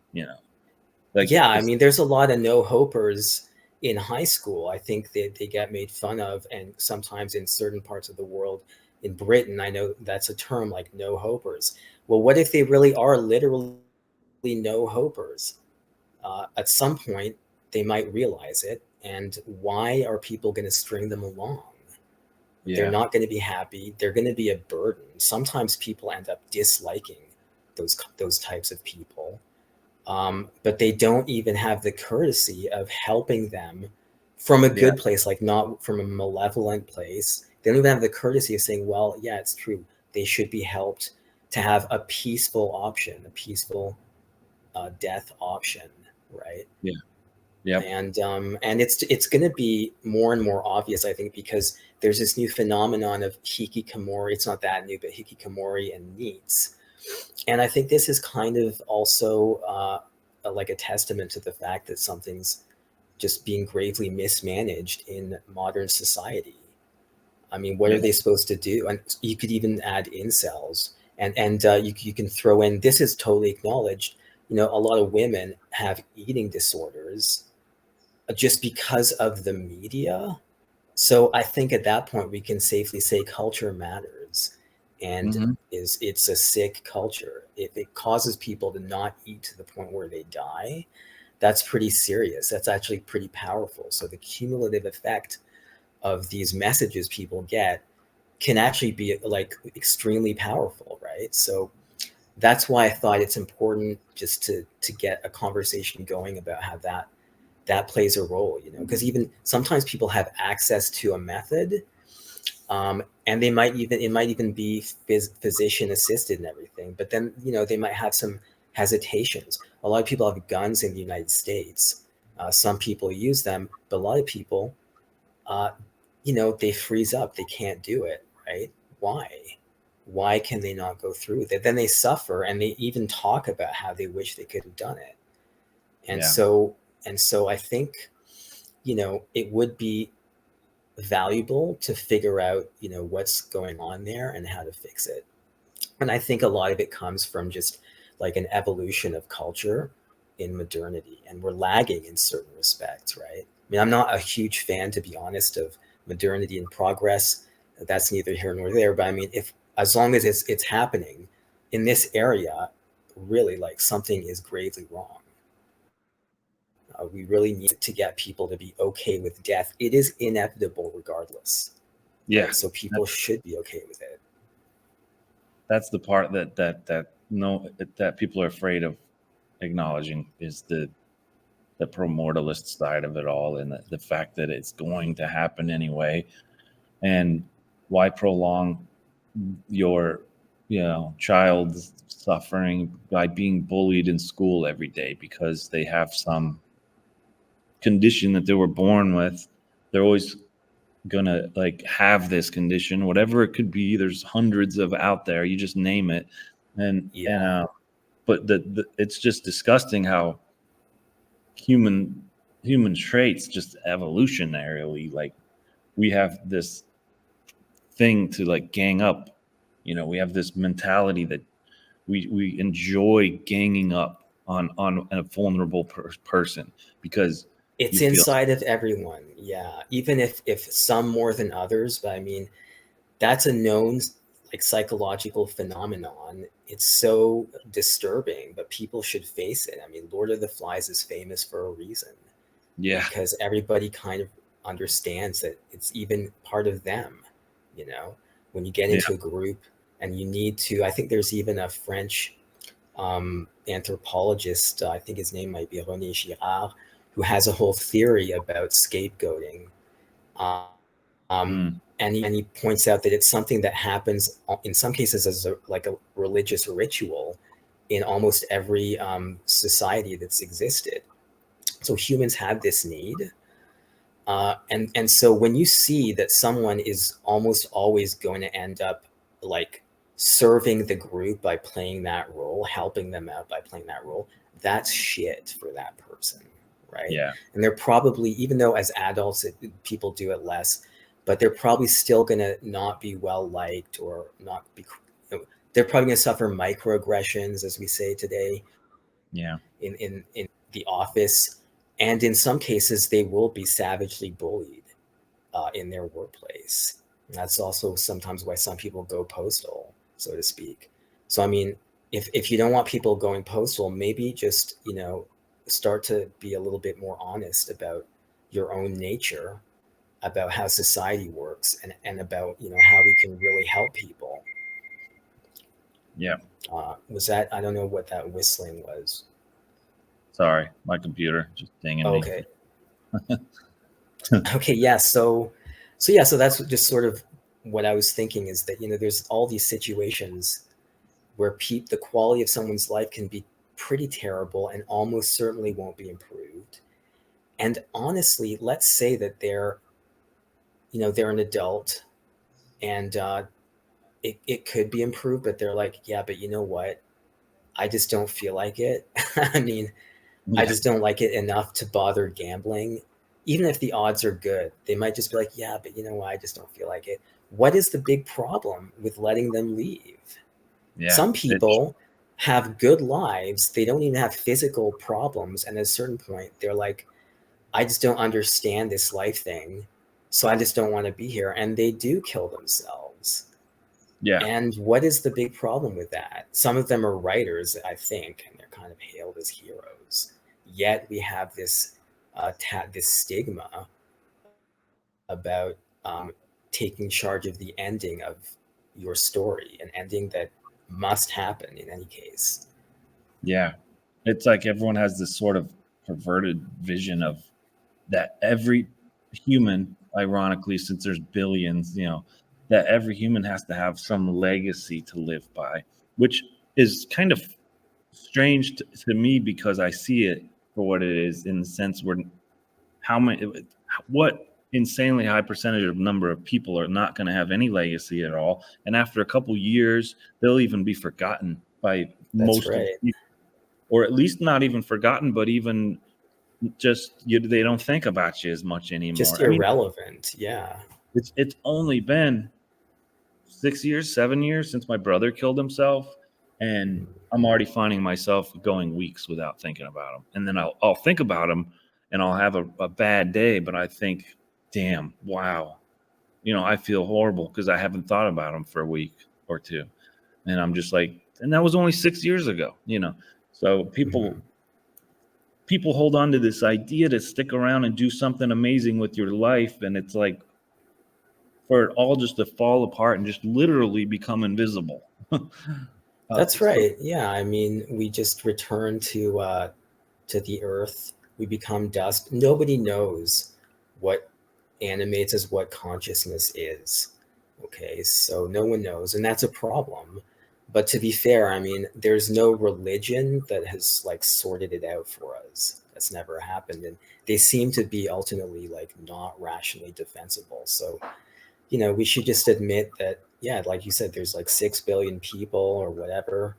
Like Yeah, I it's, mean, there's a lot of no hopers in high school. I think they get made fun of, and sometimes in certain parts of the world, in Britain, I know that's a term like no hopers. Well, what if they really are literally no hopers? At some point, they might realize it. And why are people going to string them along? They're yeah, not going to be happy. They're going to be a burden. Sometimes people end up disliking those types of people, but they don't even have the courtesy of helping them from a yeah, good place, like not from a malevolent place. They don't even have the courtesy of saying, well, yeah, it's true. They should be helped to have a peaceful option, a peaceful death option, right? yeah, yep, And it's going to be more and more obvious, I think, because there's this new phenomenon of hikikomori. It's not that new, but hikikomori and neets. And I think this is kind of also like a testament to the fact that something's just being gravely mismanaged in modern society. I mean, what yeah, are they supposed to do? And you could even add incels, and you can throw in, this is totally acknowledged. A lot of women have eating disorders just because of the media. So I think at that point we can safely say culture matters, and hmm, it's a sick culture. If it causes people to not eat to the point where they die, that's pretty serious. That's actually pretty powerful. So the cumulative effect of these messages people get can actually be like extremely powerful, right? So that's why I thought it's important just to get a conversation going about how that plays a role, because even sometimes people have access to a method, and it might even be physician assisted and everything, but then they might have some hesitations. A lot of people have guns in the United States. Some people use them, but a lot of people, uh, they freeze up. They can't do it, right? Why can they not go through with it? Then they suffer, and they even talk about how they wish they could have done it. And yeah, so I think, it would be valuable to figure out, what's going on there and how to fix it. And I think a lot of it comes from just like an evolution of culture in modernity, and we're lagging in certain respects, right? I mean, I'm not a huge fan, to be honest, of modernity and progress. That's neither here nor there. But I mean, if as long as it's happening in this area, really, like, something is gravely wrong. We really need to get people to be okay with death. It is inevitable regardless, yeah. right? So people should be okay with it. That's the part that no that people are afraid of acknowledging, is the pro-mortalist side of it all, and the fact that it's going to happen anyway. And why prolong your child's suffering by being bullied in school every day because they have some condition that they were born with? They're always gonna like have this condition, whatever it could be. There's hundreds of out there, you just name it. And Yeah. but it's just disgusting how human traits, just evolutionarily, like, we have this thing to like gang up. We have this mentality that we enjoy ganging up on a vulnerable person because It's you feel inside of everyone. Yeah. Even if some more than others, but I mean, that's a known like psychological phenomenon. It's so disturbing, but people should face it. I mean, Lord of the Flies is famous for a reason, yeah, because everybody kind of understands that it's even part of them, you know, when you get yeah, into a group and you need to, I think there's even a French anthropologist, I think his name might be René Girard, who has a whole theory about scapegoating. Um, mm, and he points out that it's something that happens in some cases as like a religious ritual in almost every society that's existed. So humans have this need. And so when you see that someone is almost always going to end up like serving the group by playing that role, helping them out by playing that role, that's shit for that person, right? yeah, And they're probably, even though as adults people do it less, but they're probably still going to not be well liked or not be. They're probably going to suffer microaggressions, as we say today, yeah, in the office, and in some cases they will be savagely bullied in their workplace. And that's also sometimes why some people go postal, so to speak. So I mean, if you don't want people going postal, maybe just, you know, start to be a little bit more honest about your own nature, about how society works, and about, you know, how we can really help people. yeah. Was that, I don't know what that whistling was. Sorry, my computer just dinging me. Okay. Okay, yeah. So that's just sort of what I was thinking, is that, you know, there's all these situations where the quality of someone's life can be pretty terrible and almost certainly won't be improved. And honestly, let's say that they're, you know, they're an adult, and it could be improved, but they're like, yeah, but you know what? I just don't feel like it. I mean, I Yeah, just don't like it enough to bother gambling. Even if the odds are good, they might just be like, yeah, but you know what? I just don't feel like it. What is the big problem with letting them leave? yeah. Some people have good lives. They don't even have physical problems. And at a certain point, they're like, I just don't understand this life thing. So I just don't want to be here. And they do kill themselves. Yeah, And what is the big problem with that? Some of them are writers, I think, and they're kind of hailed as heroes. Yet we have this this stigma about taking charge of the ending of your story, an ending that must happen in any case. yeah. It's like everyone has this sort of perverted vision of that every human, ironically, since there's billions, you know, that every human has to have some legacy to live by, which is kind of strange to me because I see it for what it is, in the sense where how many, what insanely high percentage of number of people are not going to have any legacy at all, and after a couple years they'll even be forgotten by That's most of the right. people, or at least not even forgotten, but even just they don't think about you as much Just anymore. I mean, irrelevant. Yeah. it's only been 6 years, 7 years since my brother killed himself, and I'm already finding myself going weeks without thinking about him. And then I'll think about him, and I'll have a bad day, but I think, damn, wow, you know, I feel horrible because I haven't thought about him for a week or two, and I'm just like, and that was only 6 years ago, you know. So Mhm. people hold on to this idea to stick around and do something amazing with your life, and it's like for it all just to fall apart and just literally become invisible. That's So right. Yeah. I mean, we just return to the earth. We become dust. Nobody knows what animates us, what consciousness is. Okay, so no one knows, and that's a problem. But to be fair, I mean, there's no religion that has like sorted it out for us. That's never happened, and they seem to be ultimately like not rationally defensible. So, you know, we should just admit that, yeah, like you said, there's like 6 billion people or whatever.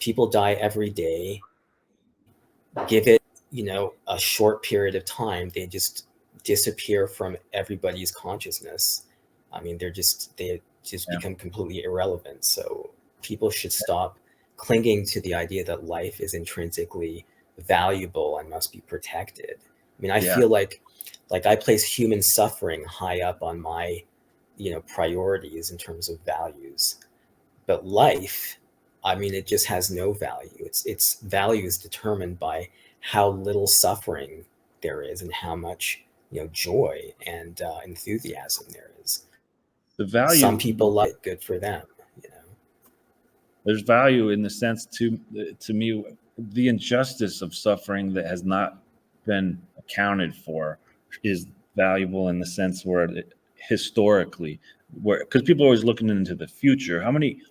People die every day. Give it, you know, a short period of time, they just disappear from everybody's consciousness. I mean, they just yeah, become completely irrelevant. So people should stop clinging to the idea that life is intrinsically valuable and must be protected. I mean, I feel like I place human suffering high up on my, priorities in terms of values. But life, I mean, it just has no value. Its value is determined by how little suffering there is and how much, joy and enthusiasm there is. The value, Some people love it, good for them. There's value in the sense to me, the injustice of suffering that has not been accounted for is valuable in the sense where historically, because people are always looking into the future.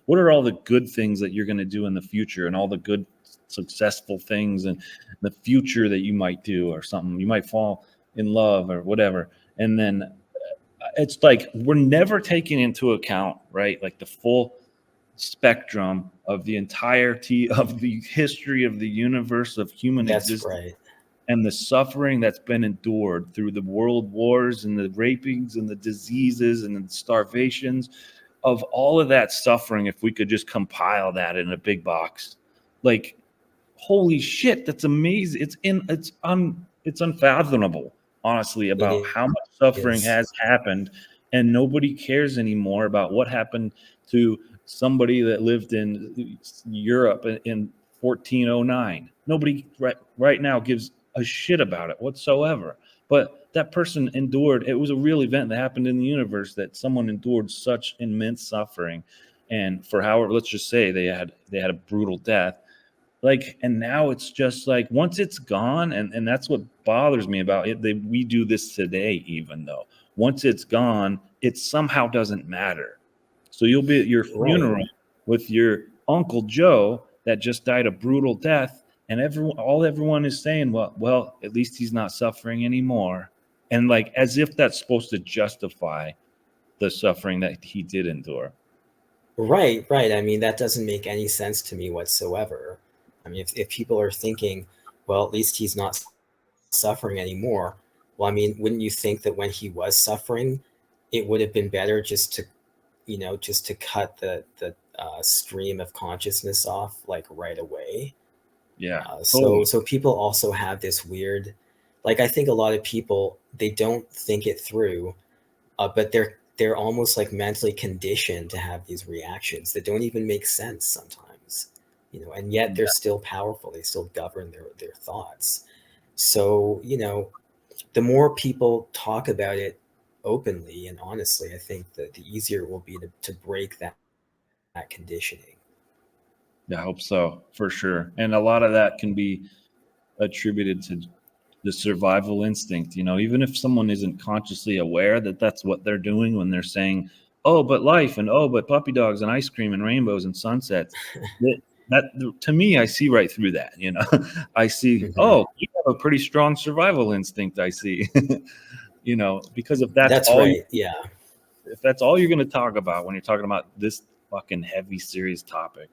What are all the good things that you're going to do in the future, and all the good successful things and the future that you might do, or something you might fall in love or whatever. And then it's like we're never taking into account, right, like the full spectrum of the entirety of the history of the universe, of human existence. Right. And the suffering that's been endured through the world wars and the rapings and the diseases and the starvations, of all of that suffering. If we could just compile that in a big box, like, holy shit, that's amazing. It's unfathomable, honestly, about how much suffering has happened, and nobody cares anymore about what happened to somebody that lived in Europe in 1409. Nobody right now gives a shit about it whatsoever. But that person endured. It was a real event that happened in the universe, that someone endured such immense suffering, and for however, let's just say they had a brutal death. Like, and now it's just like, once it's gone, and that's what bothers me about it. We do this today, even though once it's gone, it somehow doesn't matter. So you'll be at your funeral with your Uncle Joe that just died a brutal death, and everyone is saying, well, at least he's not suffering anymore. And like, as if that's supposed to justify the suffering that he did endure. Right. I mean, that doesn't make any sense to me whatsoever. I mean, if people are thinking, well, at least he's not suffering anymore. Well, I mean, wouldn't you think that when he was suffering, it would have been better just to cut the stream of consciousness off, like, right away? Yeah. So people also have this weird, like, I think a lot of people, they don't think it through, but they're almost like mentally conditioned to have these reactions that don't even make sense sometimes, and yet they're still powerful. They still govern their thoughts. So, the more people talk about it openly and honestly, I think that the easier it will be to break that conditioning. I hope so, for sure. And a lot of that can be attributed to the survival instinct. Even if someone isn't consciously aware that that's what they're doing when they're saying, oh, but life, and oh, but puppy dogs and ice cream and rainbows and sunsets, that to me, I see right through that. I see, oh, you have a pretty strong survival instinct, I see. Because if that's all right. If that's all you're going to talk about when you're talking about this fucking heavy, serious topic,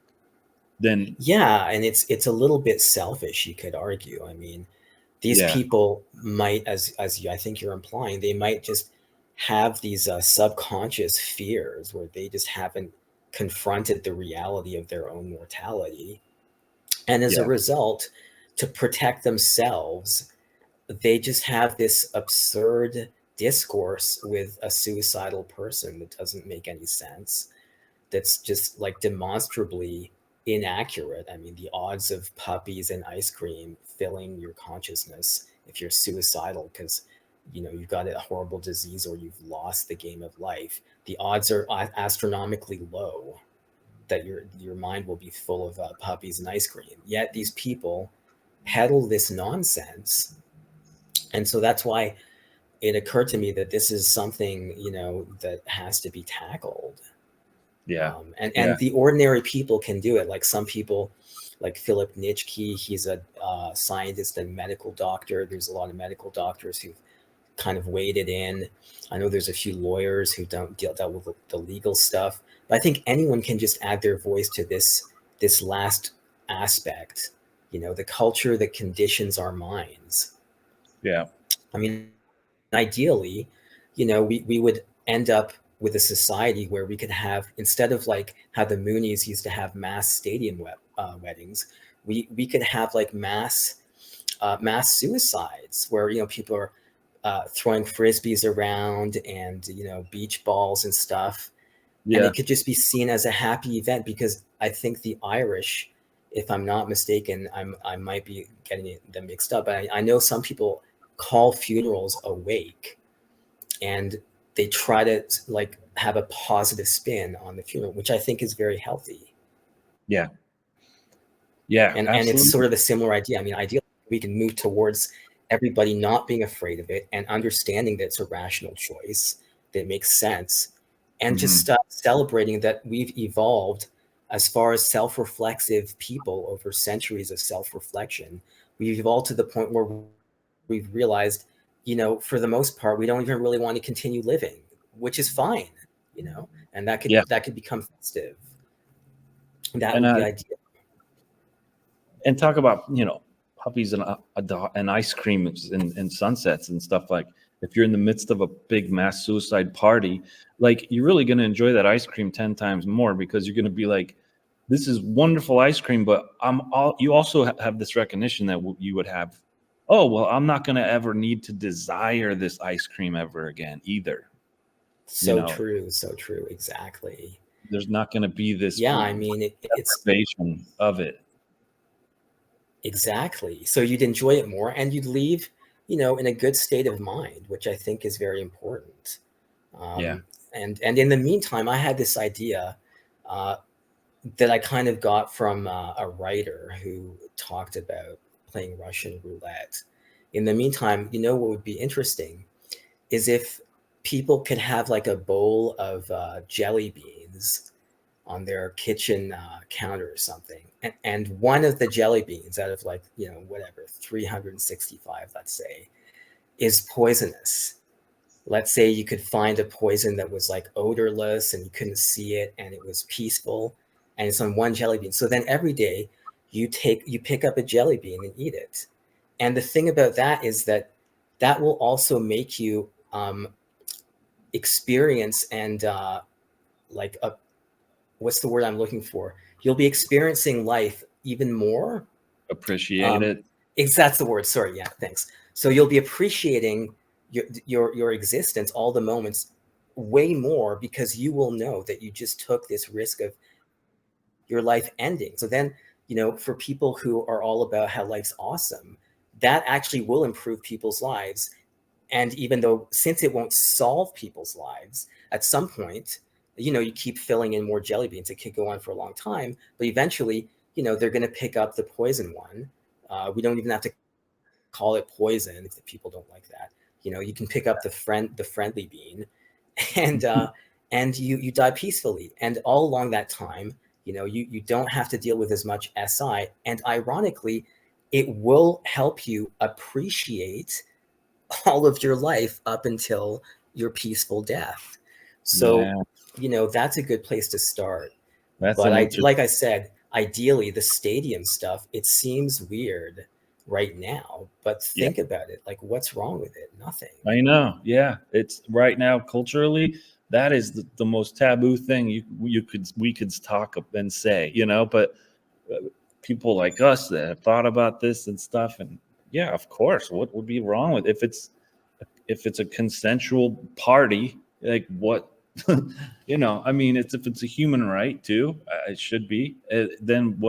then and it's a little bit selfish, you could argue. I mean, these people might, as I think you're implying, they might just have these subconscious fears where they just haven't confronted the reality of their own mortality. And as a result, to protect themselves, they just have this absurd discourse with a suicidal person that doesn't make any sense. That's just, like, demonstrably inaccurate. I mean, the odds of puppies and ice cream filling your consciousness if you're suicidal because you've got a horrible disease or you've lost the game of life, the odds are astronomically low that your mind will be full of puppies and ice cream. Yet these people peddle this nonsense, and so that's why it occurred to me that this is something that has to be tackled. And the ordinary people can do it. Like, some people, like Philip Nitschke, he's a scientist and medical doctor. There's a lot of medical doctors who've kind of waded in. I know there's a few lawyers who don't deal with the legal stuff, but I think anyone can just add their voice to this last aspect, the culture that conditions our minds. I mean, ideally, we would end up with a society where we could have, instead of like how the Moonies used to have mass stadium weddings, we could have like mass suicides where, people are throwing frisbees around and, beach balls and stuff. And it could just be seen as a happy event, because I think the Irish, if I'm not mistaken, I might be getting them mixed up, but I know some people call funerals a wake, and they try to like have a positive spin on the funeral, which I think is very healthy. Yeah, and it's sort of a similar idea. I mean, ideally, we can move towards everybody not being afraid of it and understanding that it's a rational choice that makes sense, and just stop celebrating that we've evolved as far as self-reflexive people over centuries of self-reflection. We've evolved to the point where we've realized, for the most part, we don't even really want to continue living, which is fine, and that could become festive. That would be ideal. And talk about, puppies and ice cream and sunsets and stuff. Like, if you're in the midst of a big mass suicide party, like, you're really going to enjoy that ice cream 10 times more, because you're going to be like, this is wonderful ice cream, but you also have this recognition that you would have, oh, well, I'm not going to ever need to desire this ice cream ever again either. So true. Exactly. There's not going to be this. Yeah. I mean, it's deprivation of it. Exactly. So you'd enjoy it more, and you'd leave, in a good state of mind, which I think is very important. And in the meantime, I had this idea that I kind of got from a writer who talked about playing Russian roulette. In the meantime, what would be interesting is if people could have like a bowl of jelly beans on their kitchen counter or something. And one of the jelly beans out of 365, let's say, is poisonous. Let's say you could find a poison that was like odorless and you couldn't see it and it was peaceful, and it's on one jelly bean. So then every day you pick up a jelly bean and eat it. And the thing about that is that will also make you experience and what's the word I'm looking for? You'll be experiencing life even more. Appreciate it. That's the word. Sorry. Yeah. Thanks. So you'll be appreciating your existence, all the moments, way more, because you will know that you just took this risk of your life ending. So then, for people who are all about how life's awesome, that actually will improve people's lives. And even though, since it won't solve people's lives, at some point, you keep filling in more jelly beans. It could go on for a long time, but eventually, they're going to pick up the poison one. We don't even have to call it poison if the people don't like that. You can pick up the friendly bean, and you die peacefully. And all along that time, you don't have to deal with as much SI. And ironically, it will help you appreciate all of your life up until your peaceful death. So, that's a good place to start. But like I said, ideally, the stadium stuff, it seems weird right now, but think about it. Like, what's wrong with it? Nothing. I know. Yeah. It's right now, culturally, that is the most taboo thing we could talk and say, but people like us that have thought about this and stuff, and yeah, of course, what would be wrong with if it's a consensual party, like what, I mean, if it's a human right too, it should be, then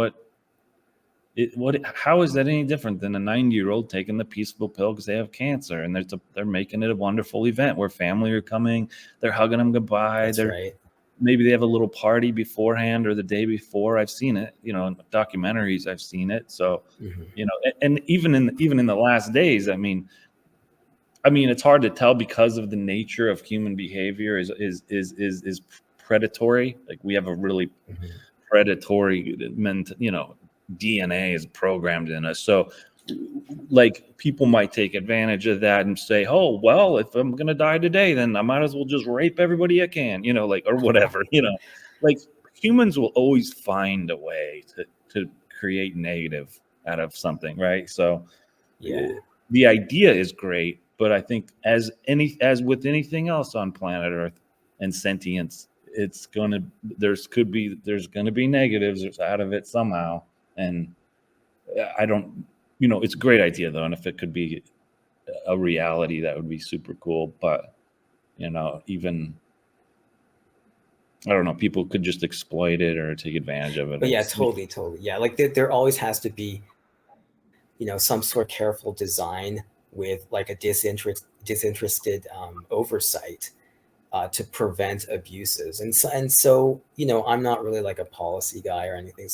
how is that any different than a 90-year-old taking the peaceful pill because they have cancer, and they're making it a wonderful event where family are coming, they're hugging them goodbye. That's right. Maybe they have a little party beforehand or the day before. I've seen it, in documentaries. I've seen it. So, and even in the last days, I mean, it's hard to tell because of the nature of human behavior is predatory. Like, we have a really predatory DNA is programmed in us. So, like, people might take advantage of that and say, oh, well, if I'm going to die today, then I might as well just rape everybody I can, or whatever, like, humans will always find a way to create negative out of something. Right. So the idea is great, but I think as with anything else on planet Earth, and sentience, there's gonna be negatives out of it somehow. And I don't, it's a great idea though, and if it could be a reality, that would be super cool. But even, I don't know, people could just exploit it or take advantage of it. But yeah, totally. Yeah, like there always has to be, some sort of careful design with like a disinterested oversight to prevent abuses. And so, I'm not really like a policy guy or anything.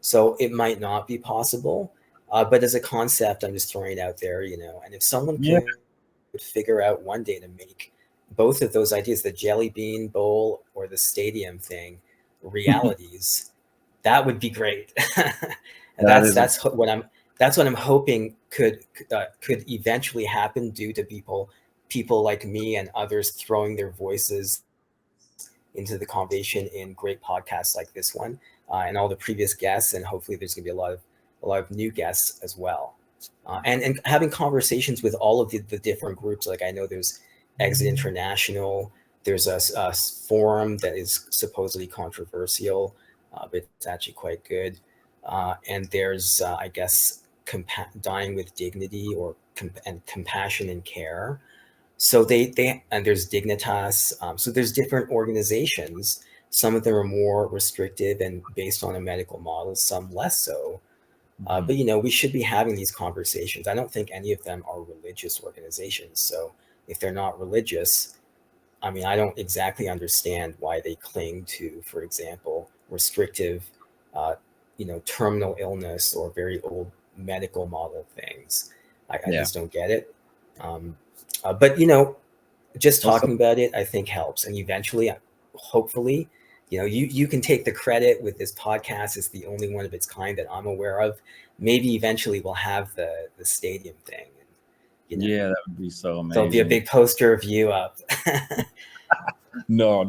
So it might not be possible. But as a concept, I'm just throwing it out there, and if someone could figure out one day to make both of those ideas, the jelly bean bowl or the stadium thing, realities, that would be great. And that's what I'm hoping could eventually happen due to people like me and others throwing their voices into the conversation in great podcasts like this one, and all the previous guests, and hopefully there's going to be a lot of new guests as well, and having conversations with all of the different groups. Like I know there's Exit International, there's a forum that is supposedly controversial, but it's actually quite good, and there's I guess Dying with Dignity and Compassion and Care. So they and there's Dignitas. So there's different organizations. Some of them are more restrictive and based on a medical model, some less so. But we should be having these conversations. I don't think any of them are religious organizations. So if they're not religious, I mean, I don't exactly understand why they cling to, for example, restrictive, terminal illness or very old medical model things. I just don't get it. But just talking about it, I think helps. And eventually, hopefully, you can take the credit with this podcast. It's the only one of its kind that I'm aware of. Maybe eventually we'll have the stadium thing. Yeah, that would be so amazing. There'll be a big poster of you up. No,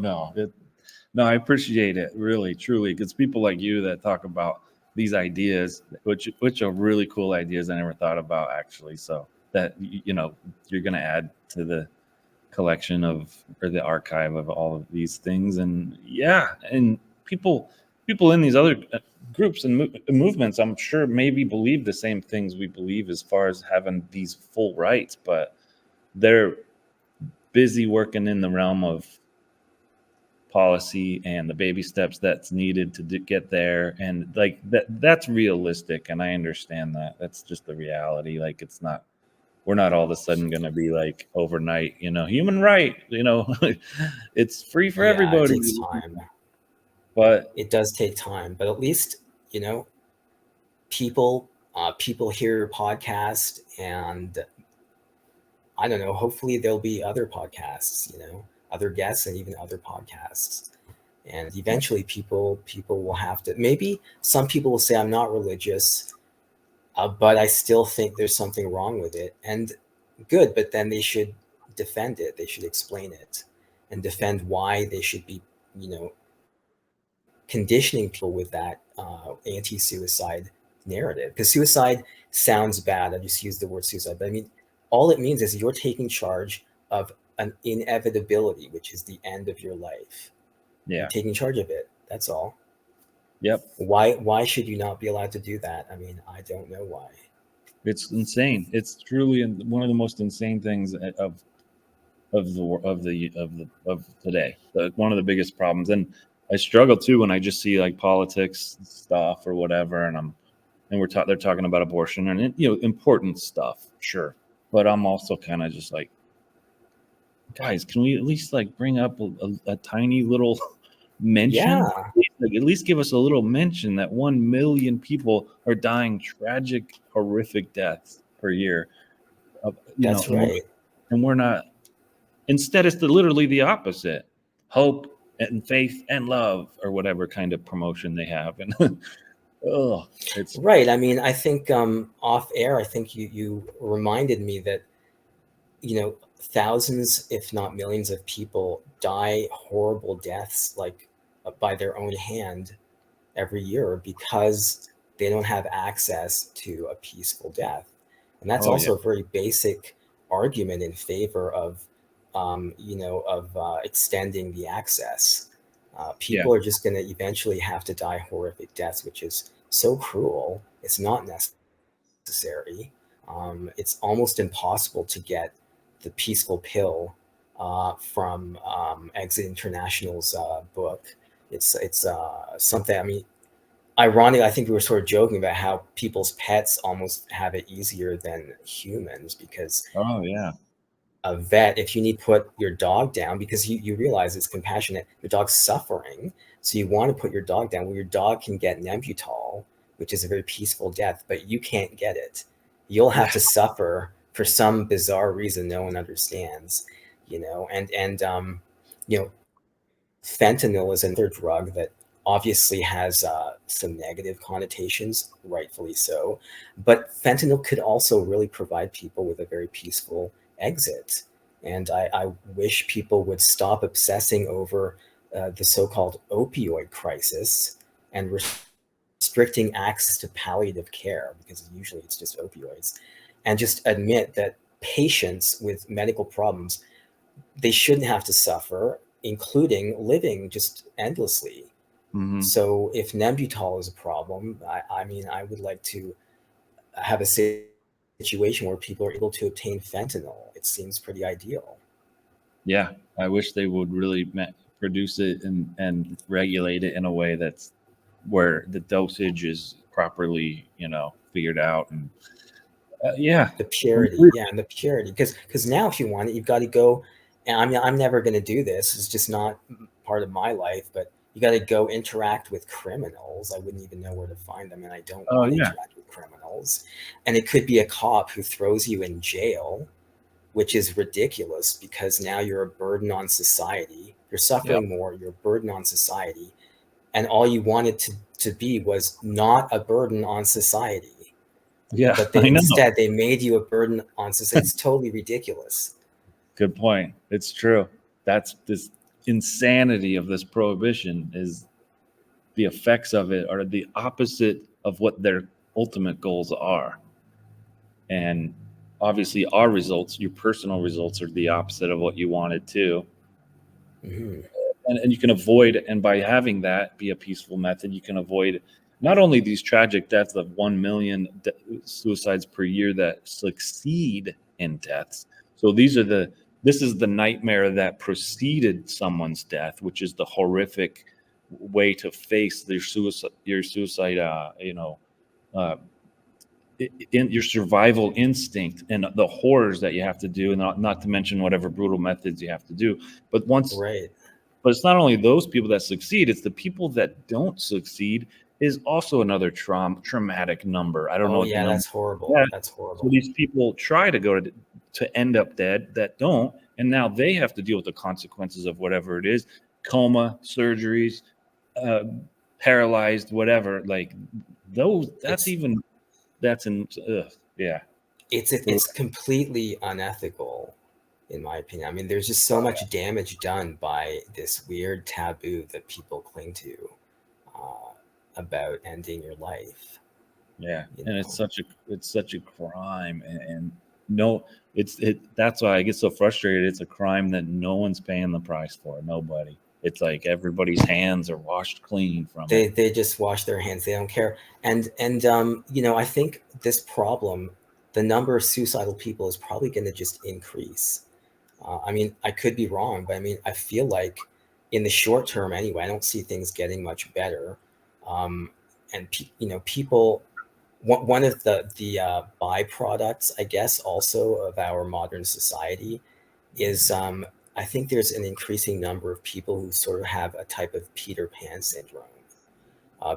I appreciate it, really, truly, because people like you that talk about these ideas, which are really cool ideas I never thought about, actually. So that, you're going to add to the collection or the archive of all of these things. And and people in these other groups and movements, I'm sure, maybe believe the same things we believe as far as having these full rights, but they're busy working in the realm of policy and the baby steps that's needed to get there. And like that's realistic, and I understand that. That's just the reality. Like we're not all of a sudden going to be like overnight, human right, it's free for everybody. It takes time. But it does take time. But at least, people hear your podcast, and I don't know, hopefully there'll be other podcasts, other guests and even other podcasts. And eventually people will have to, maybe some people will say, I'm not religious, but I still think there's something wrong with it. And good, but then they should defend it. They should explain it and defend why they should be, conditioning people with that anti-suicide narrative. Because suicide sounds bad. I just used the word suicide, but I mean, all it means is you're taking charge of an inevitability, which is the end of your life. Yeah. You're taking charge of it. That's all. Yep. Why should you not be allowed to do that? I mean, I don't know why. It's insane. It's truly one of the most insane things of today. One of the biggest problems. And I struggle too when I just see like politics stuff or whatever, and they're talking about abortion and important stuff, sure. But I'm also kind of just like, guys, can we at least like bring up a tiny little mention? Yeah. Like, at least give us a little mention that 1 million people are dying tragic, horrific deaths per year. That's right. And we're not. Instead, it's literally the opposite. Hope and faith and love, or whatever kind of promotion they have. And it's right. I mean, I think off air, I think you reminded me that, thousands, if not millions of people die horrible deaths, like by their own hand every year because they don't have access to a peaceful death. And that's a very basic argument in favor of extending the access. People are just going to eventually have to die horrific deaths, which is so cruel. It's not necessary. It's almost impossible to get the peaceful pill from Exit International's book. It's something. I mean, ironically, I think we were sort of joking about how people's pets almost have it easier than humans, because Oh yeah. a vet, if you need to put your dog down because you realize it's compassionate, your dog's suffering, so you want to put your dog down. Well, your dog can get Nembutal, which is a very peaceful death, but you can't get it. You'll have to suffer for some bizarre reason no one understands, and fentanyl is another drug that obviously has some negative connotations, rightfully so, but fentanyl could also really provide people with a very peaceful exit. And I wish people would stop obsessing over the so-called opioid crisis and restricting access to palliative care, because usually it's just opioids, and just admit that patients with medical problems, they shouldn't have to suffer, including living just endlessly. Mm-hmm. So if Nembutal is a problem, I would like to have a situation where people are able to obtain fentanyl. It seems pretty ideal. Yeah, I wish they would really produce it and regulate it in a way that's where the dosage is properly, figured out. And The purity, and the purity, because now if you want it, you've got to go. And I'm never going to do this. It's just not part of my life. But you got to go interact with criminals. I wouldn't even know where to find them, and I don't want to interact with criminals. And it could be a cop who throws you in jail, which is ridiculous, because now you're a burden on society. You're suffering more. You're a burden on society, and all you wanted to be was not a burden on society. Yeah, but instead they made you a burden on society. It's totally ridiculous. Good point. It's true. That's this insanity of this prohibition, is the effects of it are the opposite of what their ultimate goals are. And obviously our results, your personal results, are the opposite of what you wanted too. Mm-hmm. And you can avoid, and by having that be a peaceful method, you can avoid not only these tragic deaths of 1 million suicides per year that succeed in deaths. So this is the nightmare that preceded someone's death, which is the horrific way to face your suicide, in your survival instinct and the horrors that you have to do, and not to mention whatever brutal methods you have to do. But it's not only those people that succeed, it's the people that don't succeed is also another traumatic number. I don't know. Yeah, that's horrible. Yeah. That's horrible. So these people try to go to end up dead that don't, and now they have to deal with the consequences of whatever it is: coma, surgeries, paralyzed, whatever. Like those, It's completely unethical, in my opinion. I mean, there's just so much damage done by this weird taboo that people cling to about ending your life. Yeah, and it's such a crime, and that's why I get so frustrated. It's a crime that no one's paying the price for. Nobody. It's like everybody's hands are washed clean from it. They just wash their hands. They don't care. And I think this problem, the number of suicidal people, is probably going to just increase. I mean, I could be wrong, but I mean, I feel like in the short term anyway, I don't see things getting much better. And people, one of the byproducts, I guess, also of our modern society is I think there's an increasing number of people who sort of have a type of Peter Pan syndrome,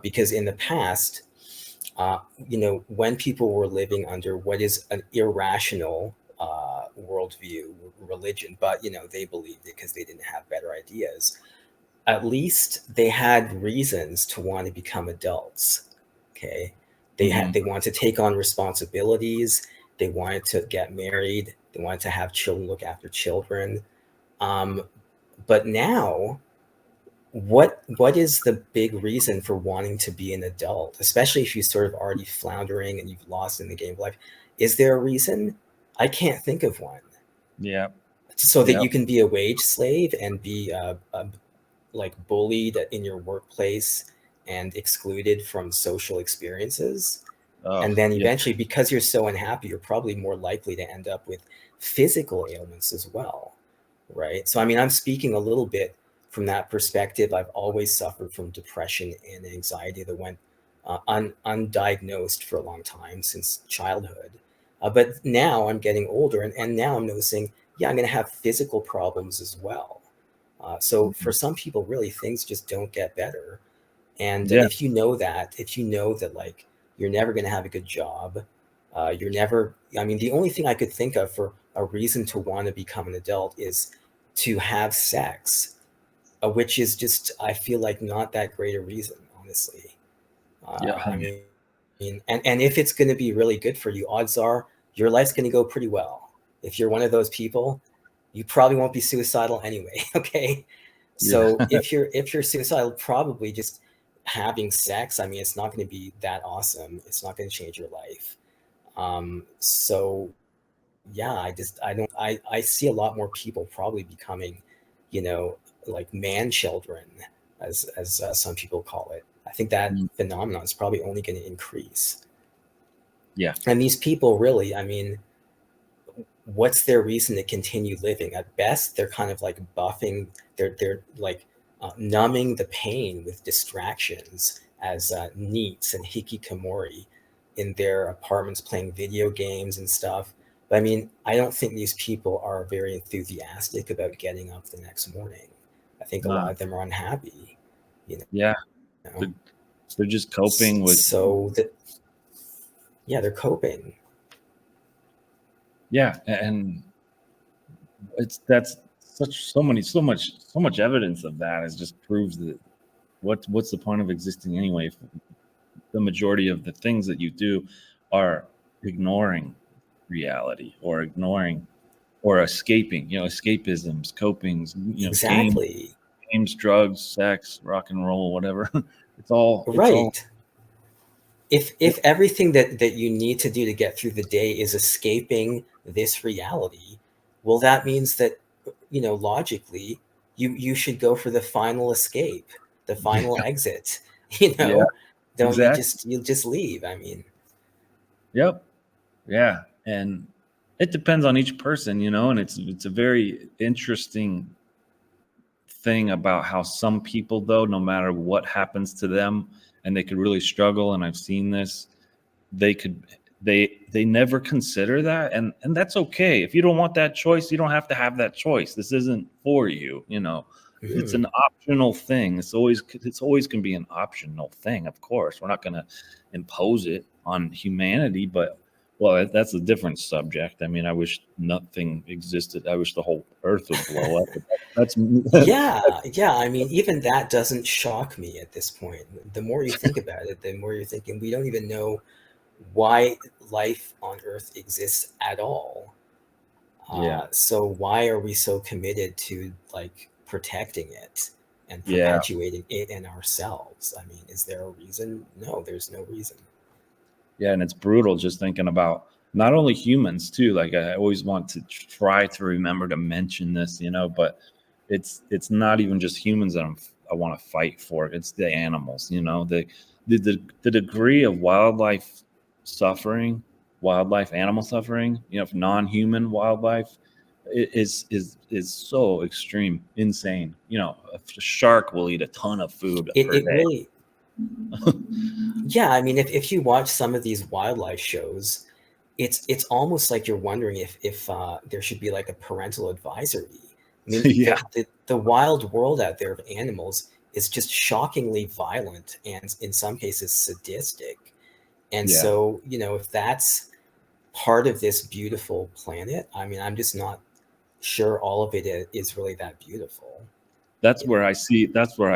because in the past, when people were living under what is an irrational worldview, religion, but they believed it because they didn't have better ideas. At least they had reasons to want to become adults. Okay, they wanted to take on responsibilities. They wanted to get married. They wanted to have children, look after children. But now, what is the big reason for wanting to be an adult, especially if you're sort of already floundering and you've lost in the game of life? Is there a reason? I can't think of one. Yeah. so that Yep. you can be a wage slave and be like bullied in your workplace and excluded from social experiences. Oh, And then yeah. eventually, because you're so unhappy, you're probably more likely to end up with physical ailments as well, right? So, I mean, I'm speaking a little bit from that perspective. I've always suffered from depression and anxiety that went undiagnosed for a long time, since childhood. But now I'm getting older, and now I'm noticing, yeah, I'm going to have physical problems as well. So for some people, really, things just don't get better. And Yeah. if you know that, like, you're never going to have a good job, you're never, I mean, the only thing I could think of for a reason to want to become an adult is to have sex, which is just, I feel like, not that great a reason, honestly. Yeah. I mean, and if it's going to be really good for you, odds are your life's going to go pretty well. If you're one of those people, you probably won't be suicidal anyway. Okay. Yeah. So if you're suicidal, probably just having sex, I mean, it's not going to be that awesome. It's not going to change your life. So yeah, I see a lot more people probably becoming, you know, like man children, as some people call it. I think that Mm. phenomenon is probably only going to increase. Yeah. And these people, really, I mean, what's their reason to continue living? At best, they're kind of like buffing, they're like numbing the pain with distractions, as neats and hikikomori in their apartments playing video games and stuff. But I mean, I don't think these people are very enthusiastic about getting up the next morning. I think a lot of them are unhappy, you Yeah. know. They're just coping with. So that, yeah, they're coping. Yeah, and that's so much evidence of that. It just proves that what's the point of existing anyway if the majority of the things that you do are ignoring reality or ignoring or escaping, escapisms, copings, Exactly. games, drugs, sex, rock and roll, whatever. It's all Right. If everything that you need to do to get through the day is escaping this reality, well, that means that, logically, you should go for the final escape, the final yeah, exit. yeah, Don't you exactly. just leave? I mean, Yep. Yeah. And it depends on each person, and it's a very interesting thing about how some people, though, no matter what happens to them, and they could really struggle, and I've seen this, they could they never consider that, and that's okay. If you don't want that choice, you don't have to have that choice. This isn't for you. It's an mhm. optional thing. It's always going to be an optional thing. Of course, we're not going to impose it on humanity, but well, that's a different subject. I mean, I wish nothing existed. I wish the whole earth would blow up. But that's Yeah, yeah. I mean, even that doesn't shock me at this point. The more you think about it, the more you're thinking we don't even know why life on Earth exists at all. yeah, So why are we so committed to, like, protecting it and yeah. perpetuating it and ourselves? I mean, is there a reason? No, there's no reason. Yeah, and it's brutal just thinking about not only humans too. Like I always want to try to remember to mention this, but it's not even just humans that I want to fight for. It's the animals, the degree of wildlife animal suffering, non-human wildlife is so extreme, insane. A shark will eat a ton of food per It day. really, yeah. I mean, if you watch some of these wildlife shows, it's almost like you're wondering if there should be like a parental advisory. I mean, Yeah, the wild world out there of animals is just shockingly violent and in some cases sadistic. And yeah. so, if that's part of this beautiful planet, I mean, I'm just not sure all of it is really that beautiful. That's You where know? I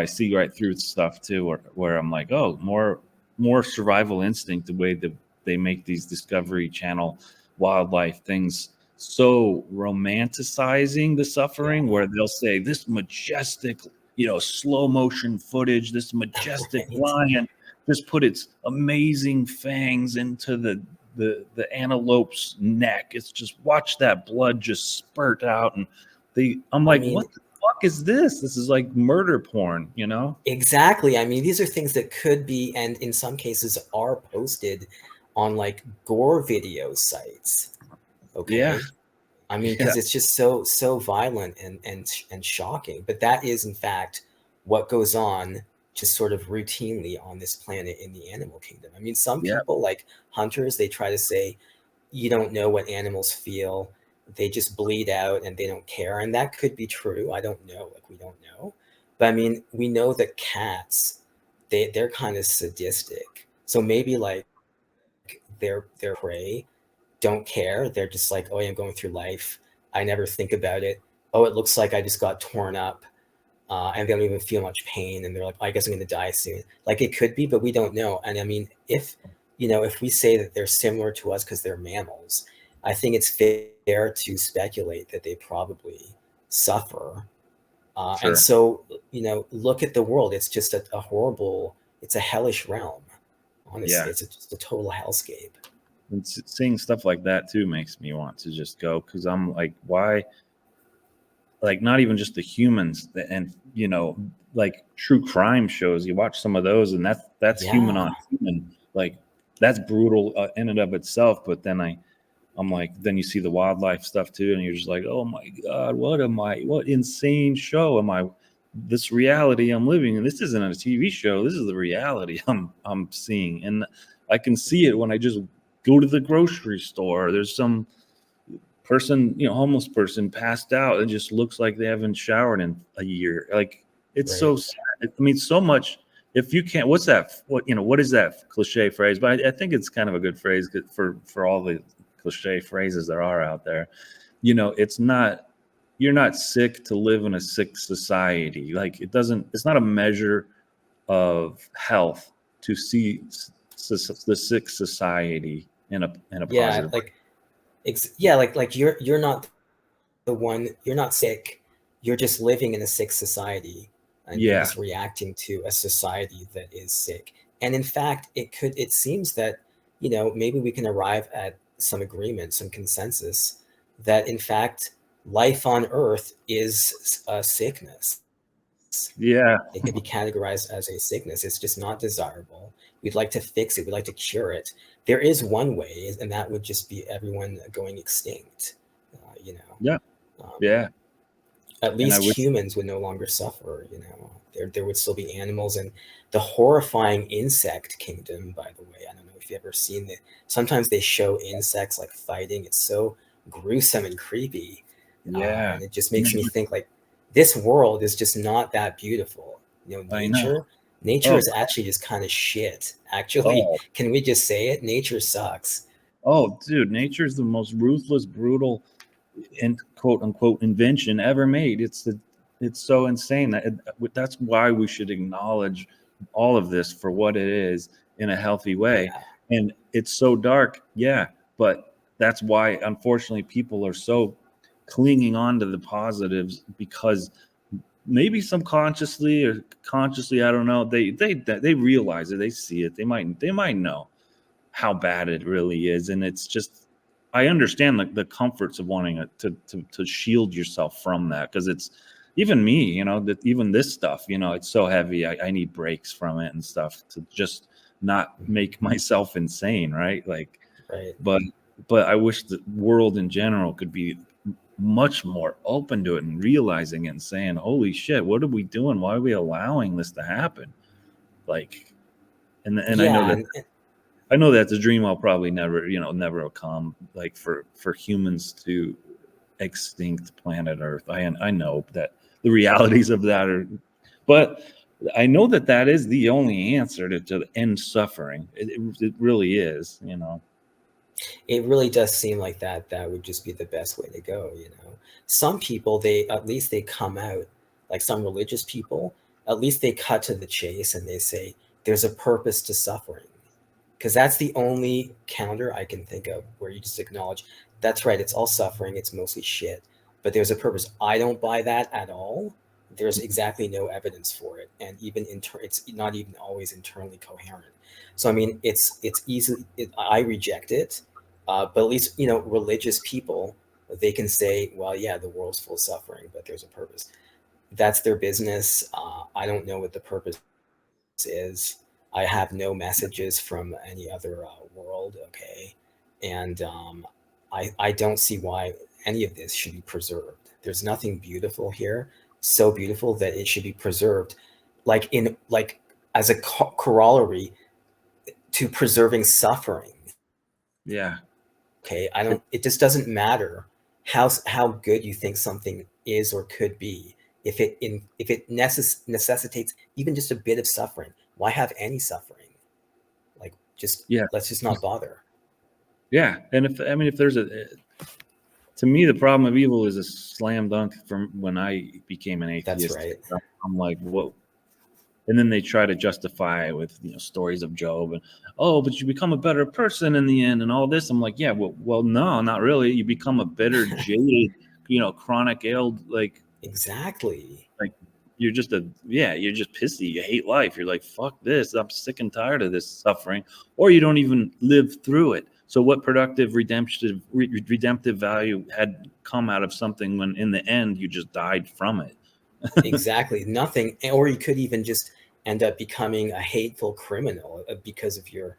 see right through stuff too, where I'm like, oh, more survival instinct, the way that they make these Discovery Channel wildlife things so romanticizing the Yeah, suffering, where they'll say this majestic, slow motion footage, this majestic right. lion just put its amazing fangs into the antelope's neck. It's just watch that blood just spurt out, and I'm I like, mean, what the fuck is this? This is like murder porn, exactly. I mean, these are things that could be, and in some cases are posted on like gore video sites. Yeah, Okay. I mean, yeah, because it's just so violent and shocking. But that is, in fact, what goes on just sort of routinely on this planet in the animal kingdom. I mean, some yeah, people, like hunters, they try to say, you don't know what animals feel. They just bleed out and they don't care. And that could be true. I don't know. Like, we don't know. But I mean, we know that cats, they're kind of sadistic. So maybe like their prey don't care. They're just like, oh, yeah, I'm going through life. I never think about it. Oh, it looks like I just got torn up. And they don't even feel much pain. And they're like, I guess I'm going to die soon. Like, it could be, but we don't know. And I mean, if we say that they're similar to us because they're mammals, I think it's fair to speculate that they probably suffer. And sure. so, look at the world. It's just a horrible, it's a hellish realm. Honestly, Yeah. it's just a total hellscape. And seeing stuff like that too makes me want to just go, because I'm like, why? Like, not even just the humans, and like true crime shows. You watch some of those, and that's human Yeah, on human. Like, that's brutal in and of itself. But then I'm like, then you see the wildlife stuff too, and you're just like, oh my god, what insane show am I? This reality I'm living in. This isn't a TV show. This is the reality I'm seeing, and I can see it when I just go to the grocery store. There's some person, homeless person passed out and just looks like they haven't showered in a year. Like, it's so right. sad. I mean, so much. If you can't, what's that? What is that cliche phrase? But I think it's kind of a good phrase for all the cliche phrases there are out there. It's not, you're not sick to live in a sick society. Like, it's not a measure of health to see the sick society in a Yeah, positive way. like yeah, like you're not the one, you're not sick. You're just living in a sick society and you're Yeah. just reacting to a society that is sick. And in fact, it seems that, maybe we can arrive at some agreement, some consensus that in fact life on earth is a sickness. Yeah. It can be categorized as a sickness. It's just not desirable. We'd like to fix it. We'd like to cure it. There is one way, and that would just be everyone going extinct. Yeah. Um, Yeah. at And I least wish, humans would no longer suffer. There would still be animals, and the horrifying insect kingdom. By the way, I don't know if you've ever seen it. Sometimes they show insects like fighting. It's so gruesome and creepy, yeah, and it just makes me think like this world is just not that beautiful. I know. Nature Oh, is actually just kind of shit. Actually, oh, can we just say it? Nature sucks. oh, dude, nature's the most ruthless, brutal, and quote unquote invention ever made. It's so insane that's why we should acknowledge all of this for what it is in a healthy way. Yeah, And it's so dark, yeah, but that's why unfortunately people are so clinging on to the positives, because maybe subconsciously or consciously, I don't know, they realize it, they see it, they might know how bad it really is. And it's just, I understand the comforts of wanting it to shield yourself from that, because it's even me, that even this stuff, it's so heavy. I need breaks from it and stuff to just not make myself insane, right? Like, right. but I wish the world in general could be much more open to it and realizing it and saying, holy shit, what are we doing? Why are we allowing this to happen? Like, and Yeah, and I know that's a dream I'll probably never come, like for humans to extinct planet Earth. I know that the realities of that are, but I know that is the only answer to end suffering. It really is. it really does seem like that would just be the best way to go. Some people, they at least they come out, like some religious people, at least they cut to the chase and they say there's a purpose to suffering, because that's the only counter I can think of where you just acknowledge that's right, it's all suffering, it's mostly shit, but there's a purpose. I don't buy that at all. There's exactly no evidence for it, and even it's not even always internally coherent. So I mean, it's easily I reject it, but at least religious people, They can say, well, yeah, the world's full of suffering, but there's a purpose. That's their business. I don't know what the purpose is. I have no messages from any other world, okay? And I don't see why any of this should be preserved. There's nothing beautiful here, so beautiful that it should be preserved, like as a corollary to preserving suffering. Yeah. Okay, it just doesn't matter how good you think something is or could be. If it necessitates even just a bit of suffering, why have any suffering? Like, let's just not bother. Yeah, and if there's to me, the problem of evil is a slam dunk from when I became an atheist. That's right. I'm like, what? And then they try to justify it with stories of Job and but you become a better person in the end and all this. I'm like, yeah, well, no, not really. You become a bitter, jaded, chronic ailed, like exactly. Like you're just pissy. You hate life. You're like, fuck this. I'm sick and tired of this suffering. Or you don't even live through it. So what productive redemptive value had come out of something when in the end you just died from it? Exactly. Nothing. Or you could even just end up becoming a hateful criminal because of your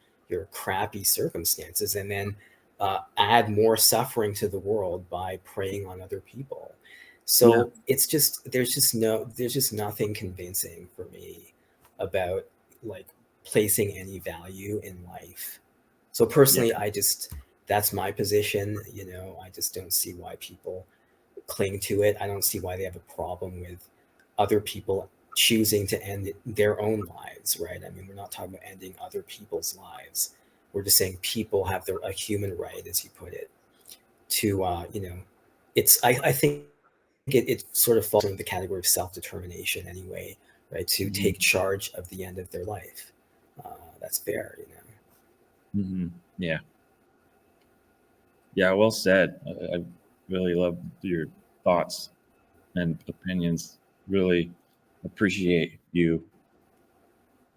crappy circumstances, and then add more suffering to the world by preying on other people. So it's just there's just nothing convincing for me about like placing any value in life. So personally, that's my position. I just don't see why people cling to it. I don't see why they have a problem with other people choosing to end their own lives, right? I mean, we're not talking about ending other people's lives. We're just saying people have a human right, as you put it, to I think it sort of falls into the category of self-determination anyway, right? To take charge of the end of their life. That's fair, Yeah. Yeah, well said. I really love your thoughts and opinions. Really appreciate you.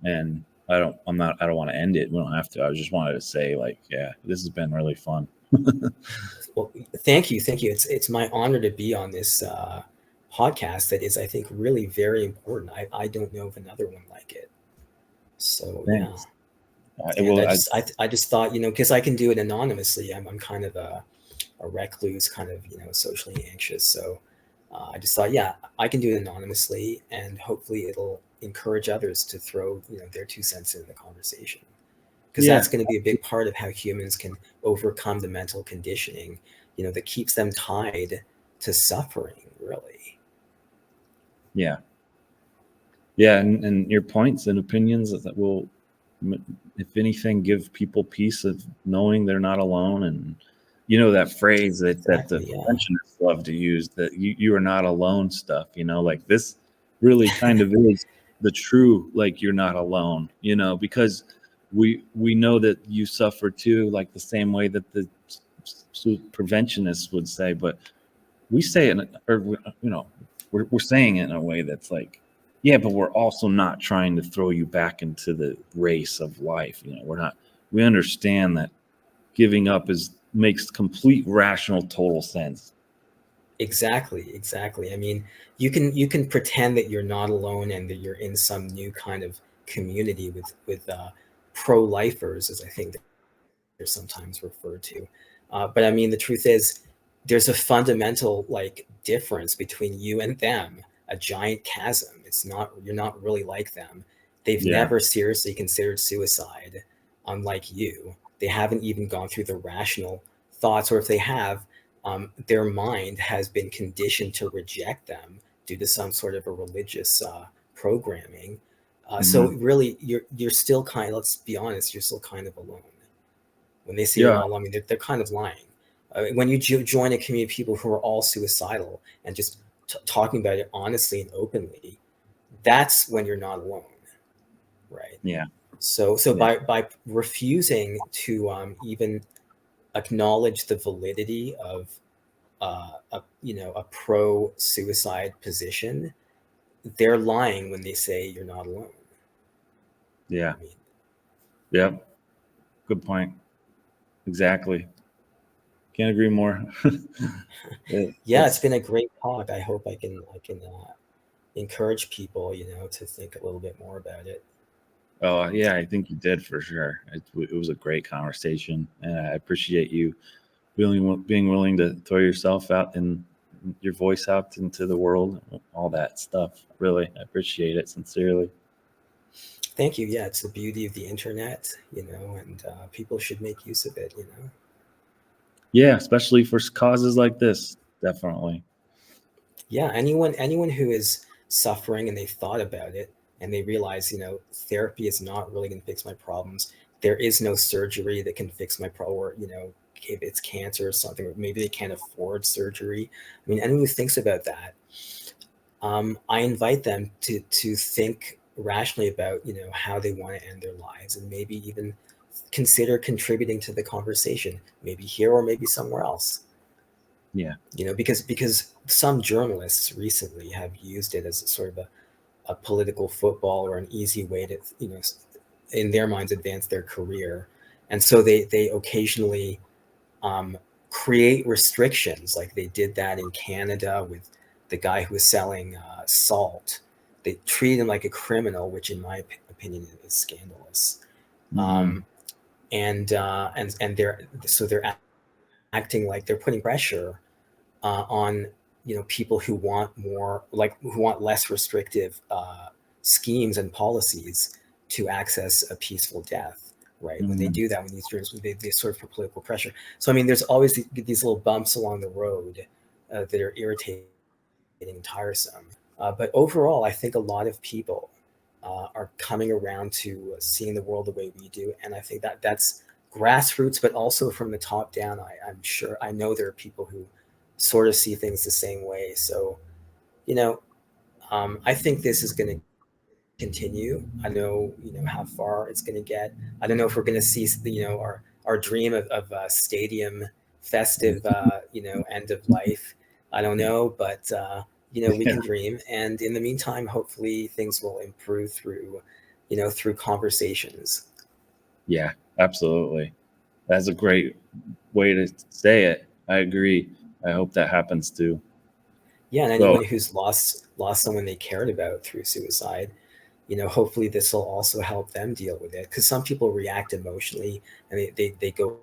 And I don't want to end it. We don't have to. I just wanted to say, this has been really fun. Well, thank you. It's my honor to be on this podcast that is, I think, really very important. I don't know of another one like it. So Thanks. I just thought, because I can do it anonymously. I'm kind of a recluse, kind of socially anxious. So I just thought, I can do it anonymously, and hopefully it'll encourage others to throw their 2 cents in the conversation, because that's going to be a big part of how humans can overcome the mental conditioning that keeps them tied to suffering, really. And your points and opinions that will, if anything, give people peace of knowing they're not alone. And that phrase that the preventionists love to use, that you are not alone stuff, like this really kind of is the true, like, you're not alone, because we know that you suffer too, like the same way that the preventionists would say, but we say it, or we're saying it in a way that's like, yeah, but we're also not trying to throw you back into the race of life. We understand that giving up makes complete rational total sense. Exactly. I mean, you can pretend that you're not alone and that you're in some new kind of community with pro-lifers, as I think they're sometimes referred to. But I mean, the truth is, there's a fundamental difference between you and them, a giant chasm. You're not really like them. They've never seriously considered suicide, unlike you. They haven't even gone through the rational thoughts, or if they have, their mind has been conditioned to reject them due to some sort of a religious programming. So really, you're still let's be honest, you're still kind of alone. When they say you're not alone, I mean, they're kind of lying. When you join a community of people who are all suicidal and just talking about it honestly and openly, that's when you're not alone, right? So by refusing to even acknowledge the validity of a pro-suicide position, they're lying when they say you're not alone. I mean, Good point. Exactly. Can't agree more. It's been a great talk. I hope I can encourage people, to think a little bit more about it. Oh yeah, I think you did for sure. It was a great conversation, and I appreciate you being willing to throw yourself out and your voice out into the world, all that stuff. Really, I appreciate it sincerely. Thank you. Yeah, it's the beauty of the internet, and people should make use of it. Yeah, especially for causes like this, definitely. Yeah, anyone who is suffering and they thought about it and they realize, therapy is not really going to fix my problems. There is no surgery that can fix my problem, or, if it's cancer or something, or maybe they can't afford surgery. I mean, anyone who thinks about that, I invite them to think rationally about, how they want to end their lives, and maybe even consider contributing to the conversation, maybe here or maybe somewhere else. Yeah. Because some journalists recently have used it as a sort of a political football or an easy way to, in their minds, advance their career. And so they occasionally create restrictions, like they did that in Canada with the guy who was selling salt. They treat him like a criminal, which in my opinion is scandalous. Mhm. And they're acting like they're putting pressure on people who want more, like who want less restrictive schemes and policies to access a peaceful death, right? When they do that, when these journalists, they sort of put political pressure. So I mean, there's always these little bumps along the road that are irritating and tiresome. But overall, I think a lot of people are coming around to seeing the world the way we do, and I think that's grassroots, but also from the top down. I know there are people who sort of see things the same way. So, I think this is going to continue. I know, how far it's going to get. I don't know if we're going to see, our dream of a stadium festive, end of life. I don't know, but, we can dream. And in the meantime, hopefully things will improve through conversations. Yeah, absolutely. That's a great way to say it. I agree. I hope that happens too. Yeah, and So anyone who's lost someone they cared about through suicide, hopefully this will also help them deal with it. Because some people react emotionally and they go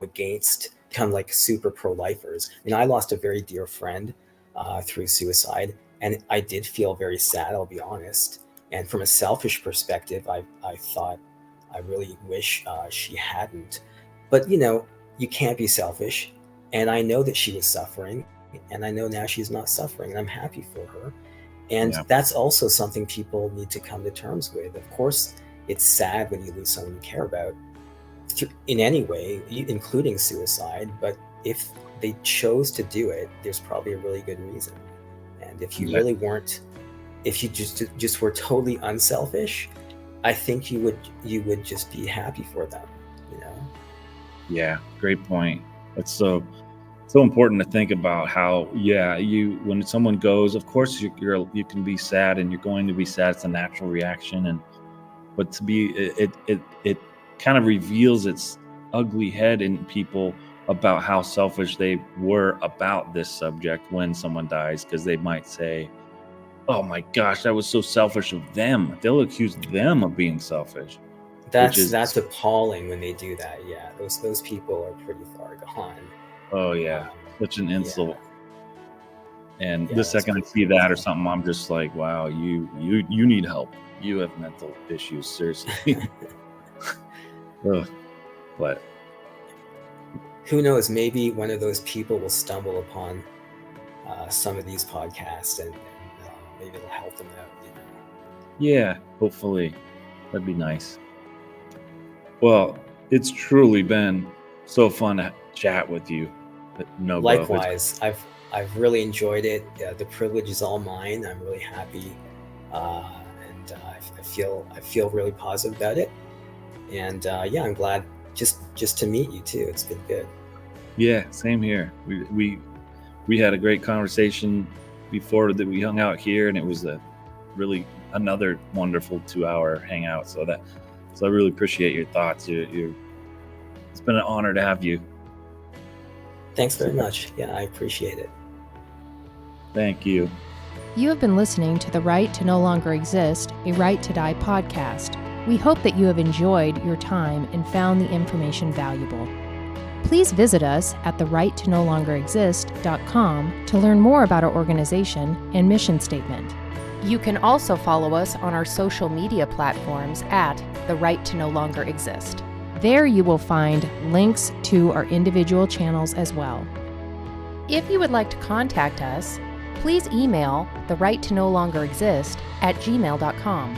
against, become like super pro-lifers. I lost a very dear friend through suicide, and I did feel very sad, I'll be honest. And from a selfish perspective, I thought, I really wish she hadn't. But, you can't be selfish. And I know that she was suffering, and I know now she's not suffering, and I'm happy for her. And yeah, that's also something people need to come to terms with. Of course, it's sad when you lose someone you care about in any way, including suicide. But if they chose to do it, there's probably a really good reason. And if you yeah, really weren't, if you just were totally unselfish, I think you would just be happy for them, yeah. Great point. It's so important to think about how, you when someone goes, of course you can be sad, and you're going to be sad. It's a natural reaction, but to be it kind of reveals its ugly head in people about how selfish they were about this subject when someone dies, because they might say, oh my gosh, that was so selfish of them. They'll accuse them of being selfish, which is, That's appalling when they do that. Yeah, those people are pretty far gone. oh yeah, Um, such an yeah, insult. And the yeah, that's second I pretty see that or crazy. something, I'm just like, wow, you need help. You have mental issues, seriously. Ugh. But Who knows? Maybe one of those people will stumble upon some of these podcasts, and maybe it'll help them out. yeah, hopefully that'd be nice. Well, it's truly been so fun to chat with you, Nobo. Likewise, I've really enjoyed it. The privilege is all mine. I'm really happy, and I feel really positive about it. And I'm glad just to meet you too. It's been good. Yeah, same here. We had a great conversation before that we hung out here, and it was another wonderful 2-hour hangout. So I really appreciate your thoughts. It's been an honor to have you. Thanks very much. Yeah, I appreciate it. Thank you. You have been listening to the Right to No Longer Exist, a Right to Die podcast. We hope that you have enjoyed your time and found the information valuable. Please visit us at therightttonolongerexist.com to learn more about our organization and mission statement. You can also follow us on our social media platforms at The Right to No Longer Exist. There you will find links to our individual channels as well. If you would like to contact us, please email therightttonolongerexist@gmail.com.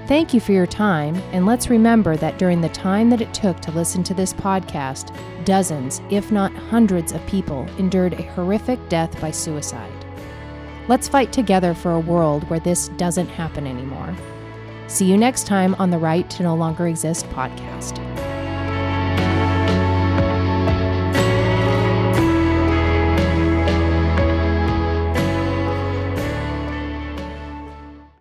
Thank you for your time, and let's remember that during the time that it took to listen to this podcast, dozens, if not hundreds of people endured a horrific death by suicide. Let's fight together for a world where this doesn't happen anymore. See you next time on the Right to No Longer Exist podcast.